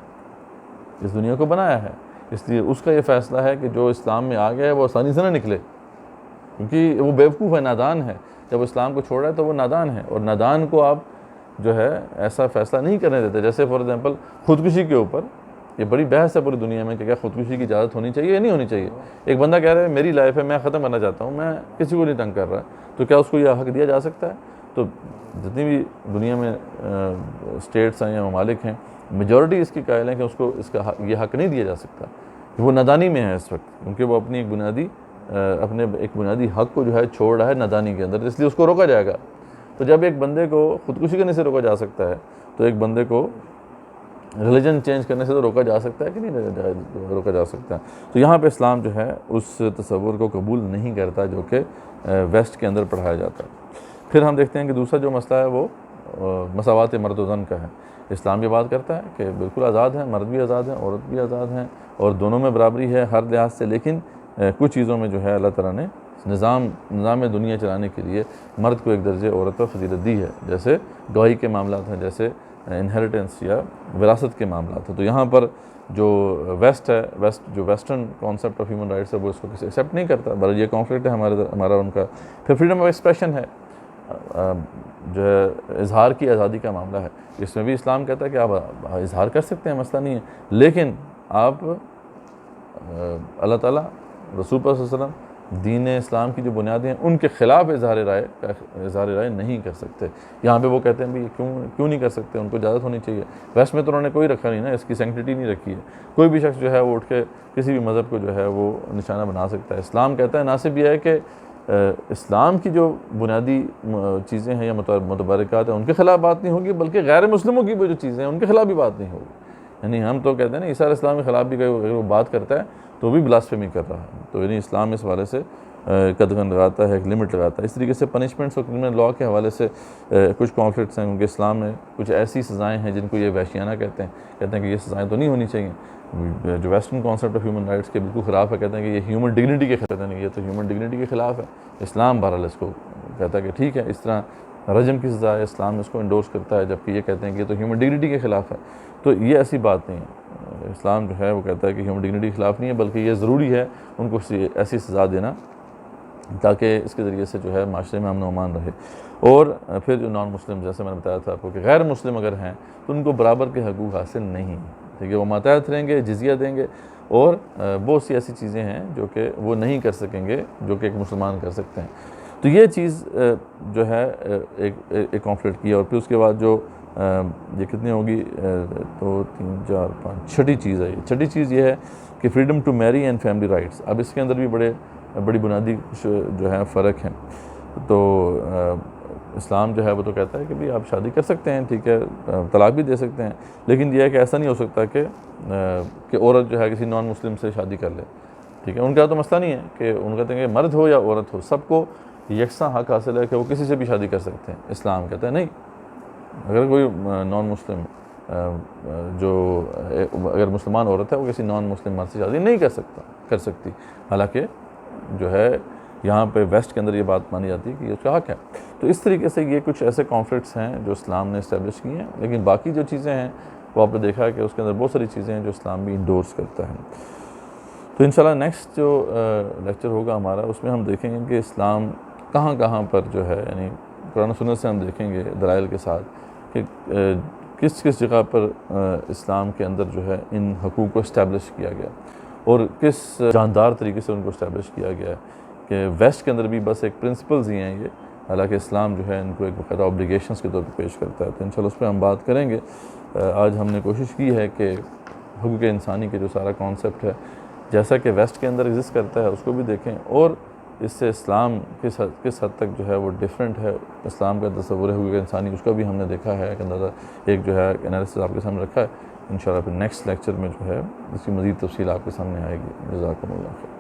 اس دنیا کو بنایا ہے، اس لیے اس کا یہ فیصلہ ہے کہ جو اسلام میں آ گیا ہے وہ آسانی سے نہ نکلے، کیونکہ وہ بیوقوف ہے، نادان ہے، جب اسلام کو چھوڑ رہا ہے تو وہ نادان ہے، اور نادان کو آپ جو ہے ایسا فیصلہ نہیں کرنے دیتے۔ جیسے فار ایگزامپل خودکشی کے اوپر یہ بڑی بحث ہے پوری دنیا میں کہ کیا خودکشی کی اجازت ہونی چاہیے یا نہیں ہونی چاہیے۔ ایک بندہ کہہ رہا ہے میری لائف ہے، میں ختم کرنا چاہتا ہوں، میں کسی کو نہیں تنگ کر رہا، تو کیا اس کو یہ حق دیا جا سکتا ہے؟ تو جتنی بھی دنیا میں اسٹیٹس ہیں یا ممالک ہیں، میجورٹی اس کی قائل ہیں کہ اس کو یہ حق نہیں دیا جا سکتا، وہ نادانی میں ہے اس وقت، کیونکہ وہ اپنے ایک بنیادی حق کو جو ہے چھوڑ رہا ہے نادانی کے اندر، اس لیے اس کو روکا جائے گا۔ تو جب ایک بندے کو خودکشی کرنے سے روکا جا سکتا ہے تو ایک بندے کو ریلیجن چینج کرنے سے تو روکا جا سکتا ہے کہ نہیں روکا جا سکتا ہے۔ تو یہاں پہ اسلام جو ہے اس تصور کو قبول نہیں کرتا جو کہ ویسٹ کے اندر پڑھایا جاتا ہے۔ پھر ہم دیکھتے ہیں کہ دوسرا جو مسئلہ ہے وہ مساوات مرد و زن کا ہے۔ اسلام یہ بات کرتا ہے کہ بالکل آزاد ہیں، مرد بھی آزاد ہیں، عورت بھی آزاد ہیں، اور دونوں میں برابری ہے ہر لحاظ سے، لیکن کچھ چیزوں میں جو ہے اللہ تعالیٰ نے نظام دنیا چلانے کے لیے مرد کو ایک درجے عورت پر فضیلت دی ہے، جیسے گواہی کے معاملات ہیں، جیسے انہیریٹنس یا وراثت کے معاملات ہیں۔ تو یہاں پر جو ویسٹ جو western concept of human rights ہے وہ اس کو کسی ایکسیپٹ نہیں کرتا، بلکہ یہ کانفلکٹ ہے ہمارا ان کا۔ پھر فریڈم آف ایکسپریشن ہے، جو ہے اظہار کی آزادی کا معاملہ ہے، اس میں بھی اسلام کہتا ہے کہ آپ اظہار کر سکتے ہیں، مسئلہ نہیں ہے، لیکن آپ اللہ تعالیٰ، رسول صلی اللہ علیہ وسلم دین اسلام کی جو بنیادیں ہیں ان کے خلاف اظہار رائے نہیں کر سکتے. یہاں پہ وہ کہتے ہیں بھی کیوں نہیں کر سکتے, ان کو اجازت ہونی چاہیے. ویسٹ میں تو انہوں نے کوئی رکھا نہیں نا, اس کی سینکٹیٹی نہیں رکھی ہے. کوئی بھی شخص جو ہے وہ اٹھ کے کسی بھی مذہب کو جو ہے وہ نشانہ بنا سکتا ہے. اسلام کہتا ہے نہ صرف یہ ہے کہ اسلام کی جو بنیادی چیزیں ہیں یا متبرکات ہیں ان کے خلاف بات نہیں ہوگی, بلکہ غیر مسلموں کی جو چیزیں ہیں ان کے خلاف بھی بات نہیں ہوگی. یعنی ہم تو کہتے ہیں نا عیسیٰ علیہ السلام کے خلاف بھی اگر وہ بات کرتا ہے تو بھی بلاسفیمی کر رہا ہے. تو یعنی اسلام اس حوالے سے قدغن لگاتا ہے, ایک لمٹ لگاتا ہے. اس طریقے سے پنشمنٹس اور کرمنل لاء کے حوالے سے کچھ کانفلکٹس ہیں, کیونکہ اسلام میں کچھ ایسی سزائیں ہیں جن کو یہ وحشیانہ کہتے ہیں کہ یہ سزائیں تو نہیں ہونی چاہیے. جو western concept of human rights کے بالکل خلاف ہے, کہتے ہیں کہ یہ ہیومن ڈگنیٹی کے خلاف ہے, یہ تو ہیومن ڈگنیٹی کے خلاف ہے. اسلام بہرحال اس کو کہتا ہے کہ ٹھیک ہے, اس طرح رجم کی سزا ہے, اسلام اس کو انڈورس کرتا ہے, جبکہ یہ کہتے ہیں کہ یہ تو ہیومن ڈگنیٹی کے خلاف ہے. تو یہ ایسی بات نہیں ہے. اسلام جو ہے وہ کہتا ہے کہ ہیومن ڈگنیٹی کے خلاف نہیں ہے, بلکہ یہ ضروری ہے ان کو ایسی سزا دینا تاکہ اس کے ذریعے سے جو ہے معاشرے میں امن و امان رہے. اور پھر جو نان مسلم, جیسے میں نے بتایا تھا آپ کو کہ غیر مسلم اگر ہیں تو ان کو برابر کے حقوق حاصل نہیں ہیں. ٹھیک ہے, وہ ماتحت رہیں گے, جزیہ دیں گے, اور بہت سی ایسی چیزیں ہیں جو کہ وہ نہیں کر سکیں گے جو کہ ایک مسلمان کر سکتے ہیں. تو یہ چیز جو ہے ایک کانفلکٹ کی ہے. اور پھر اس کے بعد جو یہ کتنی ہوگی, 2 3 4 5 چھٹی چیز ہے. چھٹی چیز یہ ہے کہ freedom to marry and family rights. اب اس کے اندر بھی بڑی بنیادی جو ہے فرق ہیں. تو اسلام جو ہے وہ تو کہتا ہے کہ بھی آپ شادی کر سکتے ہیں, ٹھیک ہے, طلاق بھی دے سکتے ہیں, لیکن یہ ہے کہ ایسا نہیں ہو سکتا کہ عورت جو ہے کسی نان مسلم سے شادی کر لے. ٹھیک ہے, ان کا تو مسئلہ نہیں ہے کہ ان کہتے ہیں کہ مرد ہو یا عورت ہو, سب کو یکساں حق حاصل ہے کہ وہ کسی سے بھی شادی کر سکتے ہیں. اسلام کہتا ہے نہیں, اگر کوئی نان مسلم اگر مسلمان عورت ہے وہ کسی نان مسلم مرد سے شادی نہیں کر سکتی. حالانکہ جو ہے یہاں پہ ویسٹ کے اندر یہ بات مانی جاتی ہے کہ یہ اس کا حق ہے. تو اس طریقے سے یہ کچھ ایسے کانفلکٹس ہیں جو اسلام نے اسٹیبلش کیے ہیں. لیکن باقی جو چیزیں ہیں وہ آپ نے دیکھا ہے کہ اس کے اندر بہت ساری چیزیں ہیں جو اسلام بھی انڈورس کرتا ہے. تو انشاءاللہ نیکسٹ جو لیکچر ہوگا ہمارا, اس میں ہم دیکھیں گے کہ اسلام کہاں پر جو ہے, یعنی قرآن و سنت سے ہم دیکھیں گے دلائل کے ساتھ کہ کس جگہ پر اسلام کے اندر جو ہے ان حقوق کو اسٹیبلش کیا گیا, اور کس جاندار طریقے سے ان کو اسٹیبلش کیا گیا ہے. کہ ویسٹ کے اندر بھی بس ایک پرنسپلز ہی ہیں یہ, حالانکہ اسلام جو ہے ان کو ایک باقاعدہ اوبلیگیشنز کے طور پہ پیش کرتا ہے. تو انشاءاللہ اس پہ ہم بات کریں گے. آج ہم نے کوشش کی ہے کہ حقوق انسانی کے جو سارا کانسیپٹ ہے جیسا کہ ویسٹ کے اندر ایگزسٹ کرتا ہے اس کو بھی دیکھیں, اور اس سے اسلام کس حد تک جو ہے وہ ڈیفرنٹ ہے. اسلام کا تصور حقوق انسانی اس کا بھی ہم نے دیکھا ہے, ایک اندازہ ایک جو ہے انالیسس آپ کے سامنے رکھا ہے. انشاءاللہ پھر نیکسٹ لیکچر میں جو ہے اس کی مزید تفصیل آپ کے سامنے آئے گی. جزاکم اللہ خیر.